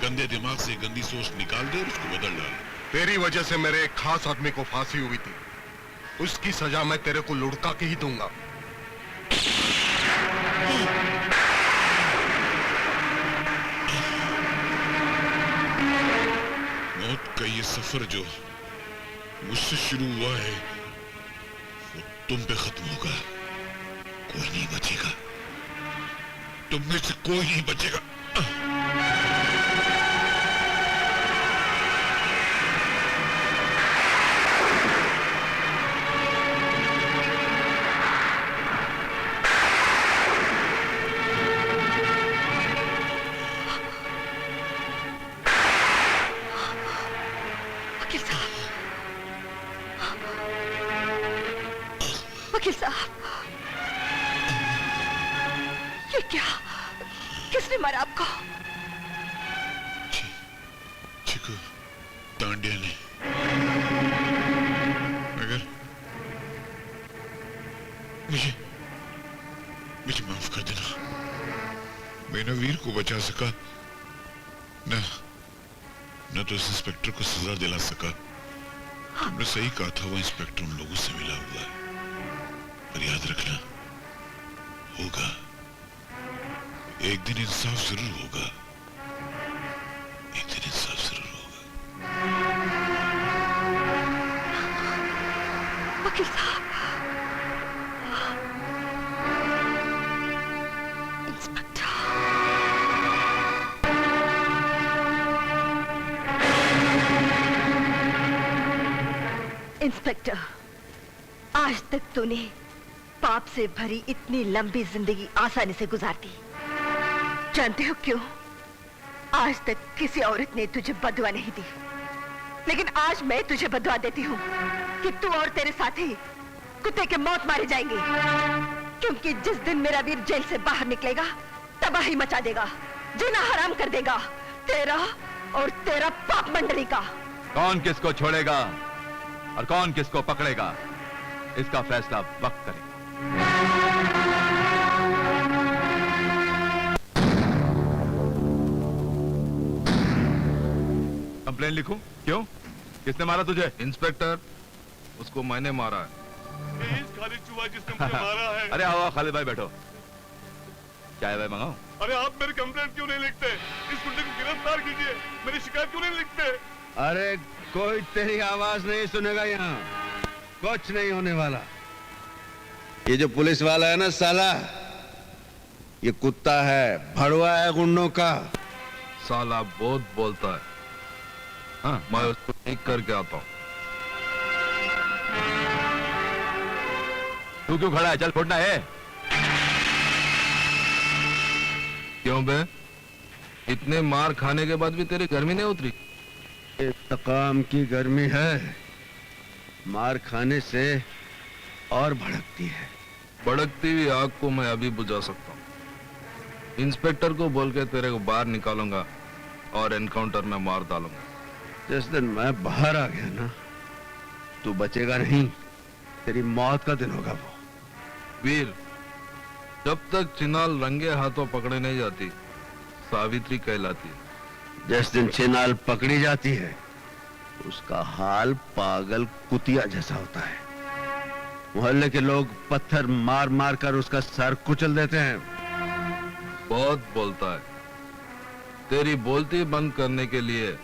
गंदे दिमाग से गंदी सोच निकाल दे और उसको बदल डाल। तेरी वजह से मेरे एक खास आदमी को फांसी हुई थी, उसकी सजा मैं तेरे को लुढ़का के ही दूंगा। मौत का ये सफर जो मुझसे शुरू हुआ है वो तुम पे खत्म होगा। कोई नहीं बचेगा, तुम में से कोई नहीं बचेगा। वकील साहब, ये क्या? किसने मारा आपको? चिकू दांडिया ने। मगर मुझे माफ कर देना, मैं न वीर को बचा सका न तो उस इंस्पेक्टर को सजा दिला सका। तुमने सही कहा था, वो इंस्पेक्टर उन लोगों से मिला हुआ है। पर याद रखना, होगा एक दिन इंसाफ जरूर होगा, एक दिन इंसाफ जरूर होगा। वकील साहब, इंस्पेक्टर, आज तक तूने पाप से भरी इतनी लंबी जिंदगी आसानी से गुजार दी। जानते हो क्यों? आज तक किसी औरत ने तुझे बदुआ नहीं दी। लेकिन आज मैं तुझे बदवा देती हूँ कि तू और तेरे साथी कुत्ते के मौत मारे जाएंगे, क्योंकि जिस दिन मेरा वीर जेल से बाहर निकलेगा तबाही मचा देगा, जीना हराम कर देगा तेरा और तेरा पाप मंडली का। कौन किसको छोड़ेगा और कौन किसको पकड़ेगा, इसका फैसला वक्त करेगा। कंप्लेन लिखूं? क्यों? किसने मारा तुझे? इंस्पेक्टर, उसको मैंने मारा है। खालिद चूहा जिसने मुझे मारा है। अरे आओ खालिद भाई बैठो। चाय भाई मंगाओ? अरे आप मेरी कंप्लेंट क्यों नहीं लिखते? इस गुंडे को गिरफ्तार कीजिए, मेरी शिकायत क्यों नहीं लिखते? अरे कोई तेरी आवाज नहीं सुनेगा यहाँ, कुछ नहीं होने वाला। ये जो पुलिस वाला है ना साला, ये कुत्ता है, भड़वा है गुंडों का। साला बहुत बोलता है। हाँ, मैं उसको ठीक करके आता हूँ। तू क्यों खड़ा है? चल फोड़ना है। क्यों बे? इतने मार खाने के बाद भी तेरी गर्मी नहीं उतरी? इंतकाम की गर्मी है, मार खाने से और भड़कती है। भड़कती हुई आग को मैं अभी बुझा सकता हूँ। इंस्पेक्टर को बोल के तेरे को बाहर निकालूंगा और एनकाउंटर में मार डालूंगा। जिस दिन मैं बाहर आ गया ना, तू बचेगा नहीं, तेरी मौत का दिन होगा वो। वीर, जब तक चिनाल रंगे हाथों पकड़े नहीं जाती, सावित्री कहलाती है। जिस दिन चिनाल पकड़ी जाती है, उसका हाल पागल कुतिया जैसा होता है। मोहल्ले के लोग पत्थर मार मार कर उसका सर कुचल देते हैं। बहुत बोलता है। तेरी बोलती बंद करने के लिए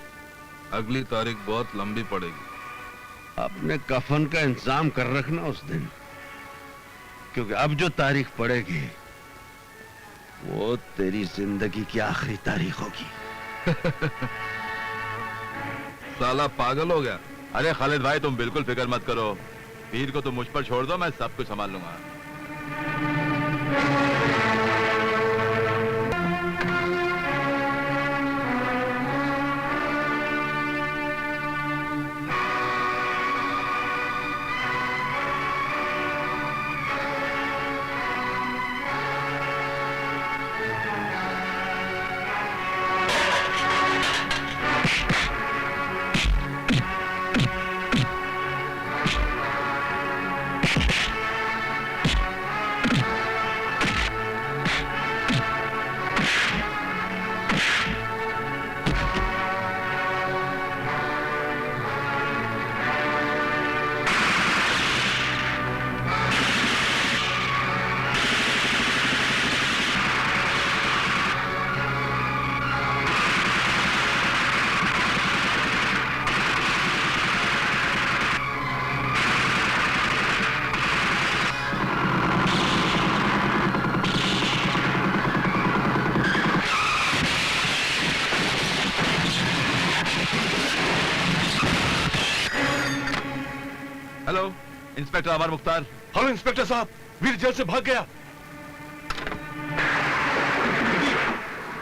अगली तारीख बहुत लंबी पड़ेगी। अपने कफन का इंतजाम कर रखना उस दिन, क्योंकि अब जो तारीख पड़ेगी वो तेरी जिंदगी की आखिरी तारीख होगी। साला पागल हो गया। अरे खालिद भाई तुम बिल्कुल फिक्र मत करो, वीर को तुम मुझ पर छोड़ दो, मैं सब कुछ संभाल लूंगा। हेलो, इंस्पेक्टर अमर मुख्तार। हेलो इंस्पेक्टर साहब, वीर जेल से भाग गया।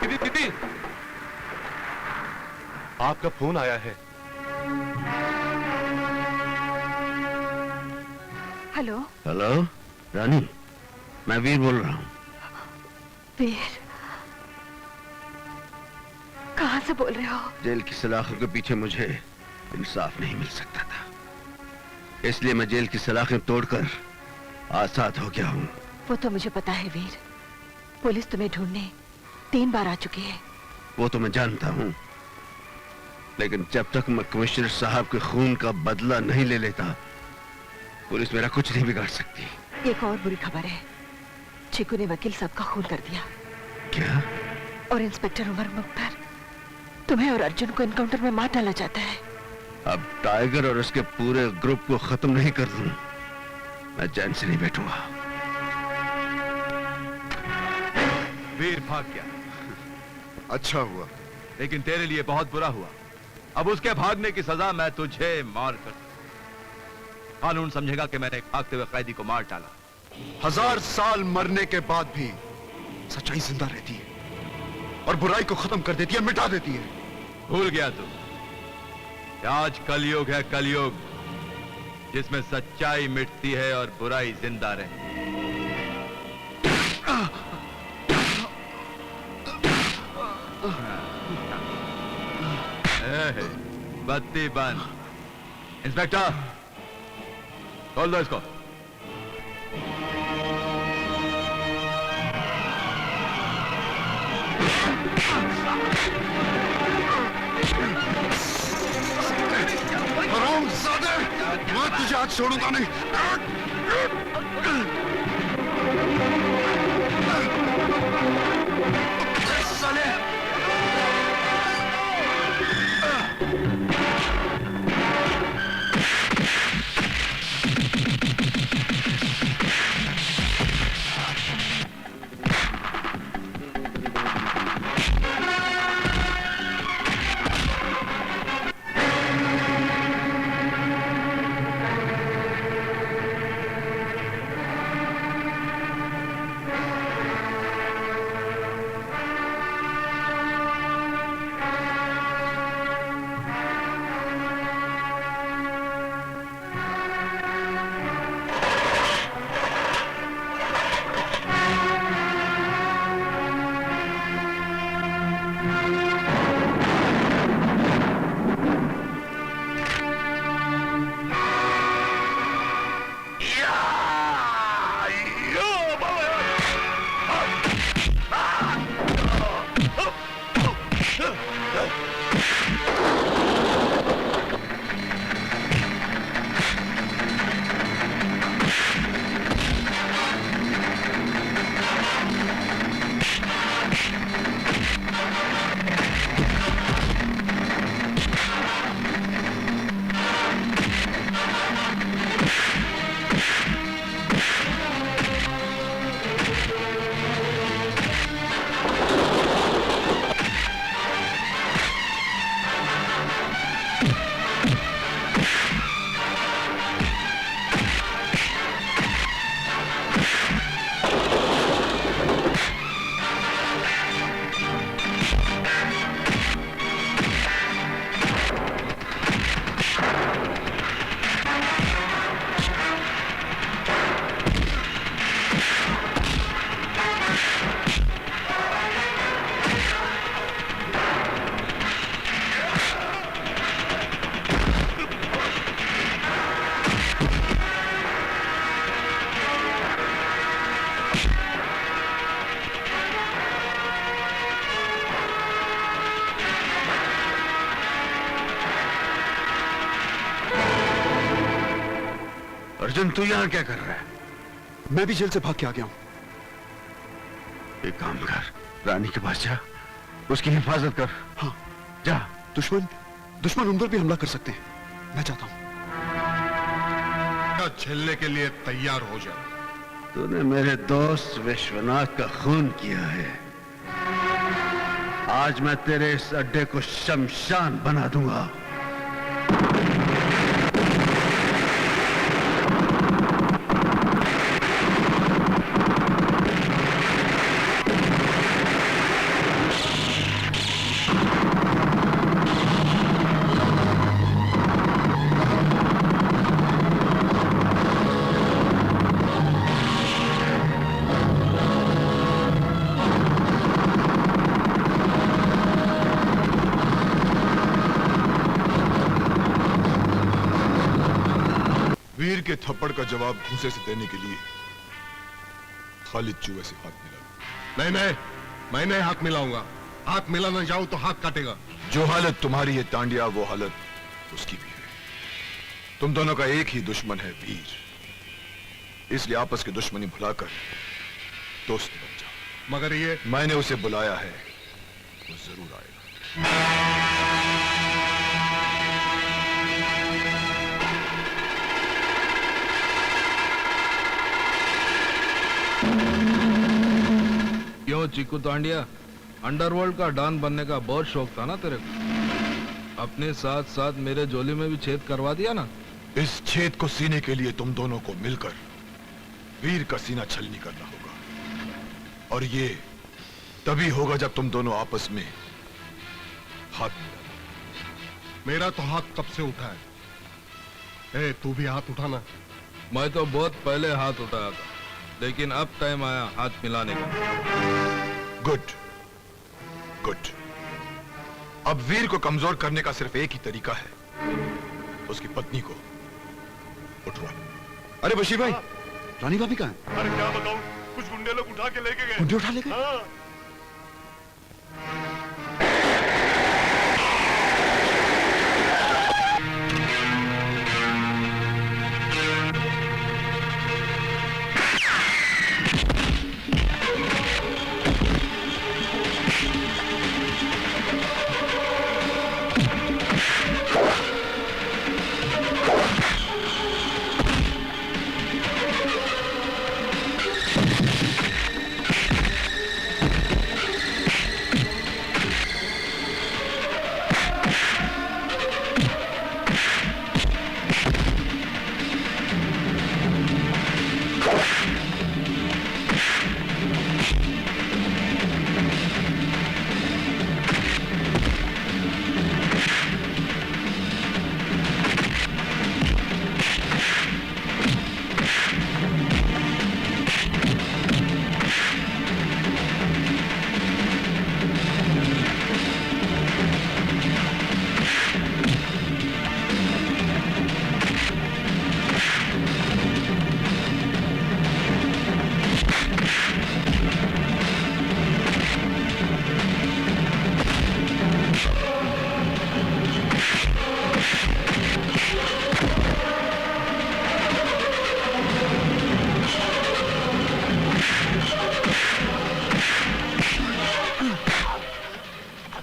दीदी, दीदी, आपका फोन आया है। हेलो। हेलो रानी, मैं वीर बोल रहा हूँ। वीर, कहाँ से बोल रहे हो? जेल की सलाखों के पीछे मुझे इंसाफ नहीं मिल सकता था, इसलिए मैं जेल की सलाखें तोड़कर आजाद हो गया हूँ। वो तो मुझे पता है वीर, पुलिस तुम्हें ढूंढने 3 बार आ चुकी है। वो तो मैं जानता हूँ, लेकिन जब तक मैं कमिश्नर साहब के खून का बदला नहीं ले लेता, पुलिस मेरा कुछ नहीं बिगाड़ सकती। एक और बुरी खबर है, चिकू ने वकील साहब का खून कर दिया। क्या? और इंस्पेक्टर उमर मुख्तार तुम्हें और अर्जुन को एनकाउंटर में मार डालना चाहता है। अब टाइगर और उसके पूरे ग्रुप को खत्म नहीं कर दूं, मैं चैन से नहीं बैठूंगा। वीर भाग गया। अच्छा हुआ, लेकिन तेरे लिए बहुत बुरा हुआ। अब उसके भागने की सजा मैं तुझे मार कर, कानून समझेगा कि मैंने एक भागते हुए कैदी को मार डाला। 1000 साल मरने के बाद भी सच्चाई जिंदा रहती है और बुराई को खत्म कर देती है, मिटा देती है। भूल गया तू, आज कलयुग है, कलयुग, जिसमें सच्चाई मिटती है और बुराई जिंदा रहती है। बत्ती बंद। इंस्पेक्टर, खोल दो इसको। हरामजादे, मैं तुझे आज छोड़ूंगा नहीं। साले! अर्जुन, तू यहां क्या कर रहा है? मैं भी जेल से भाग के आ गया हूं। एक काम कर, रानी के पास जा, उसकी हिफाजत कर। हाँ, जा। दुश्मन उन पर भी हमला कर सकते हैं। मैं चाहता हूं। झेलने के लिए तैयार हो जा। तूने मेरे दोस्त विश्वनाथ का खून किया है। आज मैं तेरे इस अड्डे को शमशान बना दूंगा। वीर के थप्पड़ का जवाब घूंसे से देने के लिए खालिद चूहे से हाथ मिला। नहीं, मैं नहीं हाथ मिलाऊंगा। हाथ मिलाना जाऊं तो हाथ काटेगा। जो हालत तुम्हारी है तांडिया, वो हालत उसकी भी है। तुम दोनों का एक ही दुश्मन है, वीर। इसलिए आपस की दुश्मनी भुलाकर दोस्त बन जाओ। मगर ये मैंने उसे बुलाया है, वो जरूर आएगा। क्यों चीकू तांडिया, अंडरवर्ल्ड का डॉन बनने का बहुत शौक था ना तेरे को? अपने साथ साथ मेरे झोली में भी छेद करवा दिया ना। इस छेद को सीने के लिए तुम दोनों को मिलकर वीर का सीना छलनी करना होगा, और ये तभी होगा जब तुम दोनों आपस में हाथ मिलाओ। मेरा तो हाथ कब से उठा है। ए, तू भी हाथ उठाना। मैं तो बहुत पहले हाथ उठाया था, लेकिन अब टाइम आया हाथ मिलाने का। Good good. अब वीर को कमजोर करने का सिर्फ एक ही तरीका है, उसकी पत्नी को उठवा। अरे बशीर भाई, रानी भाभी कहाँ है? अरे क्या बताऊं, कुछ गुंडे लोग उठा के लेके गए। गुंडे उठा ले गए? हाँ।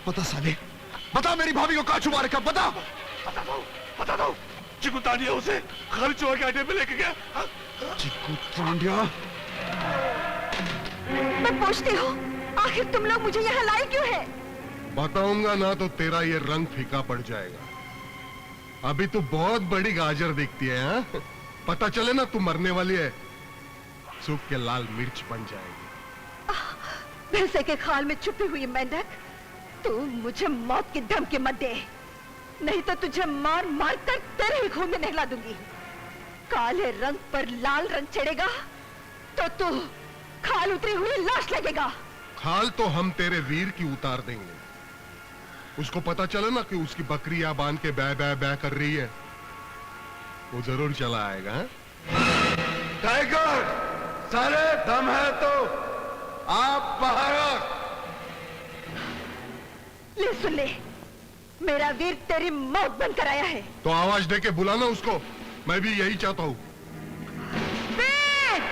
बता साले, बता मेरी भाभी को कहाँ छुपा रखा, बता। बता दो। चिकू तांडिया उसे खाली चौक के अड्डे पे लेके गया। चिकू तांडिया? मैं पूछती हूँ, आखिर तुम लोग मुझे यहाँ लाए क्यों है? बताऊंगा ना तो तेरा ये रंग फीका पड़ जाएगा। अभी तू बहुत बड़ी गाजर दिखती है, हाँ? पता चले ना तू मरने वाली है, सूख के लाल मिर्च बन जाएगी। भैंसे के खाल में छुपी हुई मेंढक, तू मुझे मौत की धमकी मत दे, नहीं तो तुझे मार मार कर तेरे ही खून में नहला दूंगी। काले रंग पर लाल रंग चढ़ेगा तो तू खाल उतरी हुई लाश लगेगा। खाल तो हम तेरे वीर की उतार देंगे। उसको पता चले ना कि उसकी बकरियां बांध के बै बै बै कर रही है, वो जरूर चला आएगा। हाँ? टाइगर, सारे दम है तो आप बाहर आ। ले सुन ले, मेरा वीर तेरी मौत बंद कराया है। तो आवाज दे के बुलाना उसको, मैं भी यही चाहता हूँ। वीर!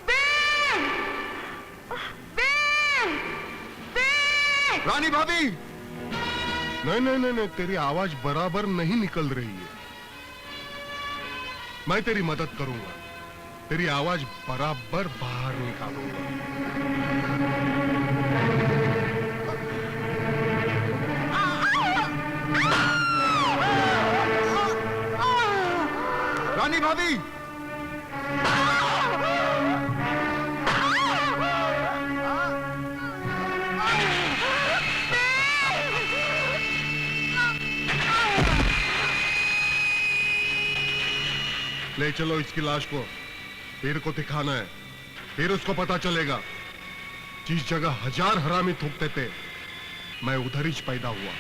वीर! वीर! वीर! रानी भाभी! नहीं नहीं नहीं नहीं, तेरी आवाज बराबर नहीं निकल रही है। मैं तेरी मदद करूंगा, तेरी आवाज बराबर बाहर निकालूंगा। रानी भाभी! ले चलो इसकी लाश को, वीर को दिखाना है, फिर उसको पता चलेगा जिस जगह 1000 हरामी थूकते थे, मैं उधर ही पैदा हुआ।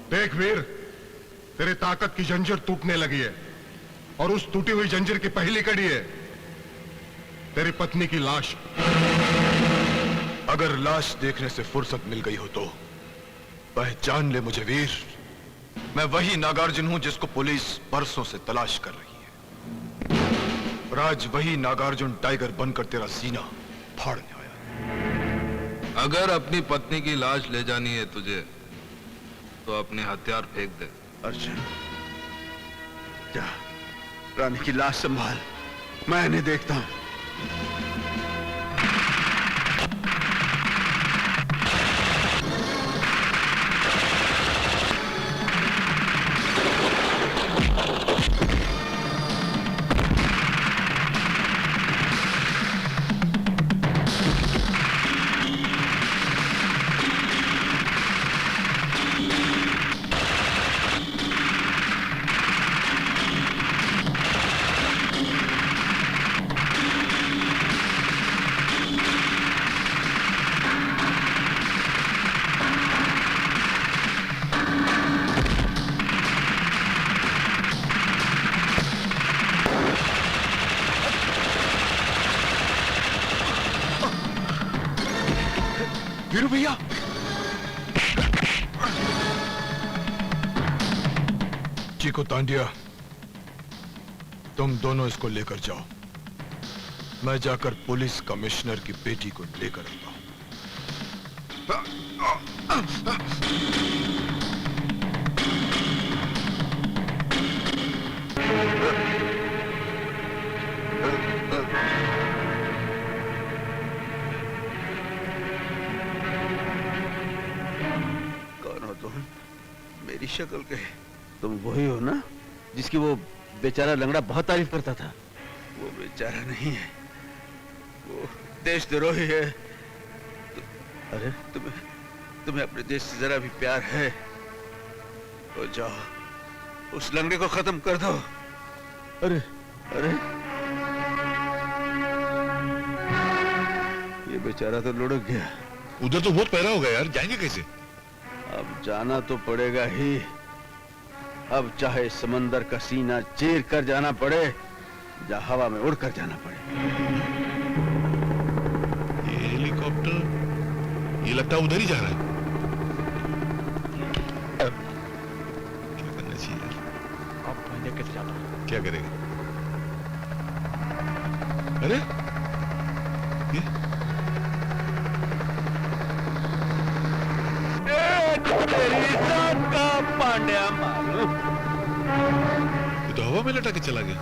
देख वीर, तेरे ताकत की जंजीर टूटने लगी है, और उस टूटी हुई जंजीर की पहली कड़ी है तेरी पत्नी की लाश। अगर लाश देखने से फुर्सत मिल गई हो तो पहचान ले मुझे वीर, मैं वही नागार्जुन हूं जिसको पुलिस बरसों से तलाश कर रही है। और आज वही नागार्जुन टाइगर बनकर तेरा सीना फाड़ने आया। अगर अपनी पत्नी की लाश ले जानी है तुझे, तो अपने हथियार फेंक दे। अर्जुन, जा रानी की लाश संभाल, मैं इन्हें देखता हूं। वीरू भैया, चीकू तांडिया, तुम दोनों इसको लेकर जाओ। मैं जाकर पुलिस कमिश्नर की बेटी को लेकर आता हूं। कौन हो तुम? मेरी शक्ल के तुम वही हो ना जिसकी वो बेचारा लंगड़ा बहुत तारीफ करता था? वो बेचारा नहीं है, वो देशद्रोही है। अरे तुम्हें अपने देश से जरा भी प्यार है तो जाओ उस लंगड़े को खत्म कर दो। अरे अरे ये बेचारा तो लुढ़क गया। उधर तो बहुत पैरा हो गया यार, जाएंगे कैसे? अब जाना तो पड़ेगा ही। अब चाहे समंदर का सीना चीर कर जाना पड़े या हवा में उड़कर जाना पड़े। ये हेलीकॉप्टर, ये लगता है उधर ही जा रहा है। क्या करना चाहिए यार? अब मैं कैसे जाता हूँ? क्या करेगा? अरे का पांड्या मालूम, ये तो हवा में लटा के चला गया।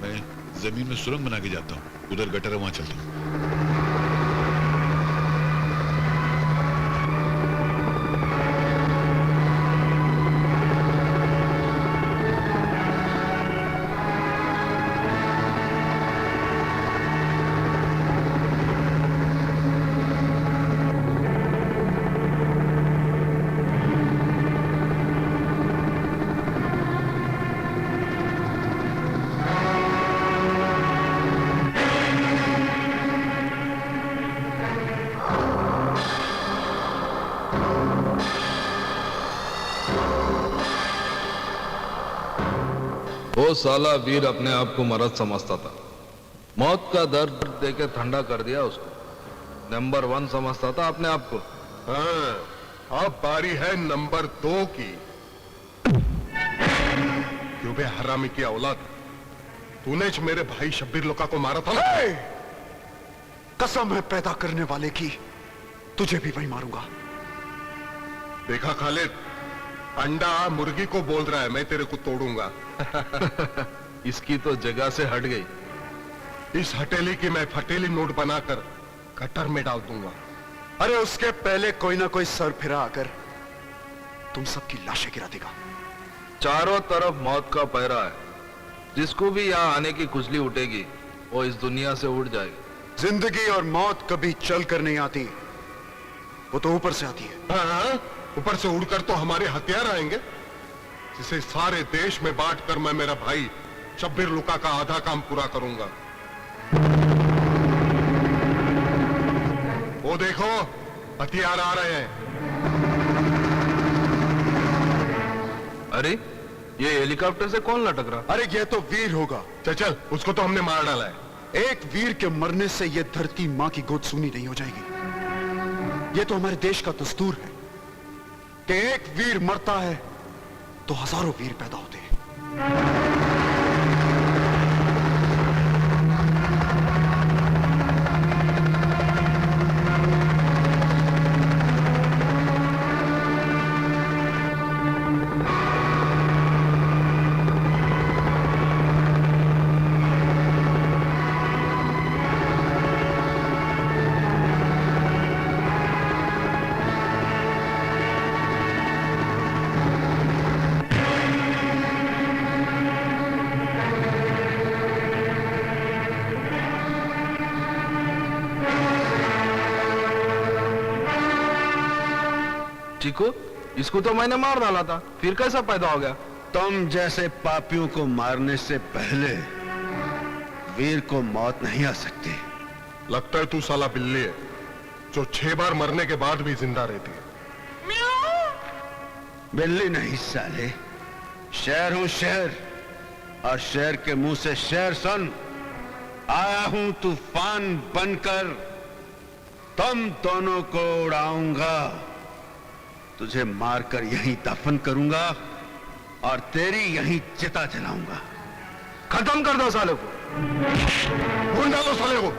मैं जमीन में सुरंग बना के जाता हूँ, उधर गटर है, वहां चलता हूँ। वो साला वीर अपने आप को मर्द समझता था, मौत का दर्द देके ठंडा कर दिया उसको। नंबर 1 समझता था अपने आप को। हाँ, अब बारी है नंबर 2 की। क्यों बे हरामी की औलाद, तूने मेरे भाई शब्बीर लोका को मारा था ना? कसम है पैदा करने वाले की, तुझे भी वही मारूंगा। देखा खालिद, अंडा मुर्गी को बोल रहा है मैं तेरे को तोड़ूंगा। इसकी तो जगह से हट गई। इस हथेली की मैं फटेली नोट बनाकर गटर में डाल दूंगा। अरे उसके पहले कोई ना कोई सर फिरा आकर तुम सबकी लाशें गिरा देगा। चारों तरफ मौत का पहरा है, जिसको भी यहाँ आने की खुजली उठेगी वो इस दुनिया से उड़ जाएगी। जिंदगी और मौत कभी चल कर नहीं आती, वो तो ऊपर से आती है। हाँ, ऊपर से उड़कर तो हमारे हथियार आएंगे, जिसे सारे देश में बांटकर मैं मेरा भाई शब्बीर लुका का आधा काम पूरा करूंगा। वो देखो हथियार आ रहे हैं। अरे ये हेलीकॉप्टर से कौन लटक रहा? अरे ये तो वीर होगा। चल उसको तो हमने मार डाला है। एक वीर के मरने से ये धरती मां की गोद सूनी नहीं हो जाएगी। ये तो हमारे देश का दस्तूर है कि एक वीर मरता है तो हजारों वीर पैदा होते हैं। चीकू, इसको तो मैंने मार डाला था, फिर कैसा पैदा हो गया? तुम जैसे पापियों को मारने से पहले वीर को मौत नहीं आ सकती। लगता है तू साला बिल्ली है जो 6 बार मरने के बाद भी जिंदा रहती है। बिल्ली नहीं साले, शेर हूं शेर। और शेर के मुंह से शेर सुन। आया हूं तूफान बनकर, तुम दोनों को उड़ाऊंगा, तुझे मारकर यहीं दफन करूंगा और तेरी यहीं चिता जलाऊंगा। खत्म कर दो साले को, ढूंढ डालो साले को।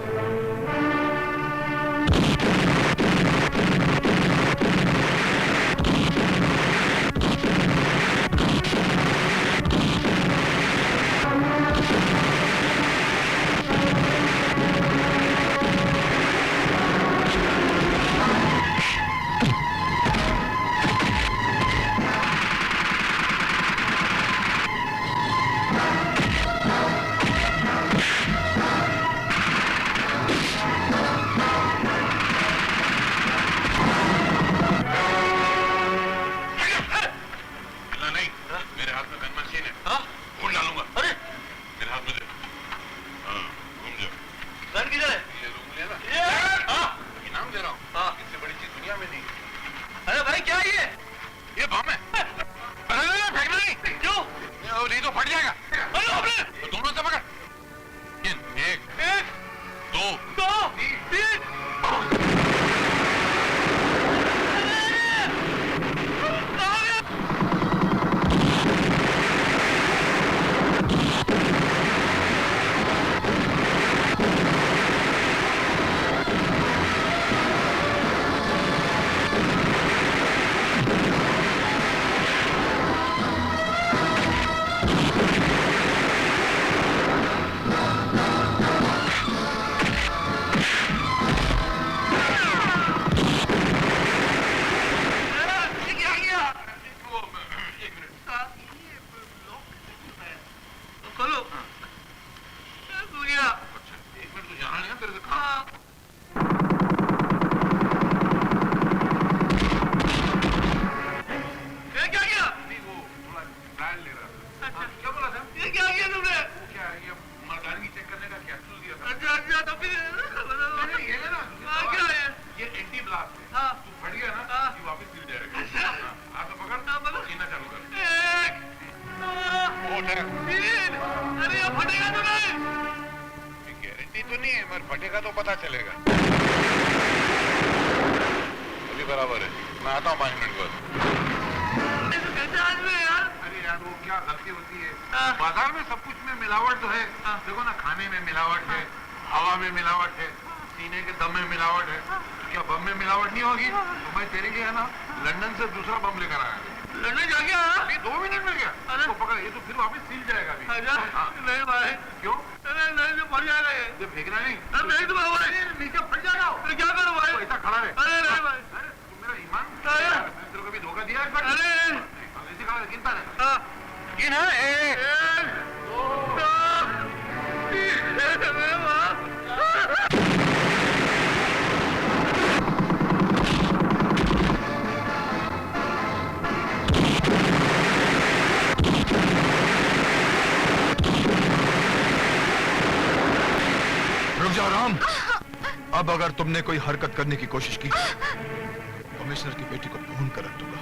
फटेगा तो पता चलेगा। अभी बराबर है, मैं आता हूँ 5 मिनट बाद। अरे यार वो क्या गलती होती है, बाजार में सब कुछ में मिलावट तो है। देखो ना, खाने में मिलावट है, हवा में मिलावट है, सीने के दम में मिलावट है। क्या बम में मिलावट नहीं होगी? तो मैं तेरे लिए है ना लंदन से दूसरा बम लेकर आया। लंदन जा गया? अभी 2 मिनट में गया। तो पकड़, ये तो फिर वापस सील जाएगा अभी। नहीं भाई, क्यों? नहीं तो फट जाएगा ये फेंकना नहीं। नहीं तो भाई नीचे फट जाएगा। तो क्या करूं भाई? ऐसा खड़ा रहे। अरे नहीं भाई, तुम मेरा ईमान तेरे को कभी धोखा दिया है? अरे ऐसे खड़ा गिनता रहे। गिन। 1 2 3 रुक जाओ राम। अब अगर तुमने कोई हरकत करने की कोशिश की, कमिश्नर की बेटी को ढूंढ कर रख दूंगा।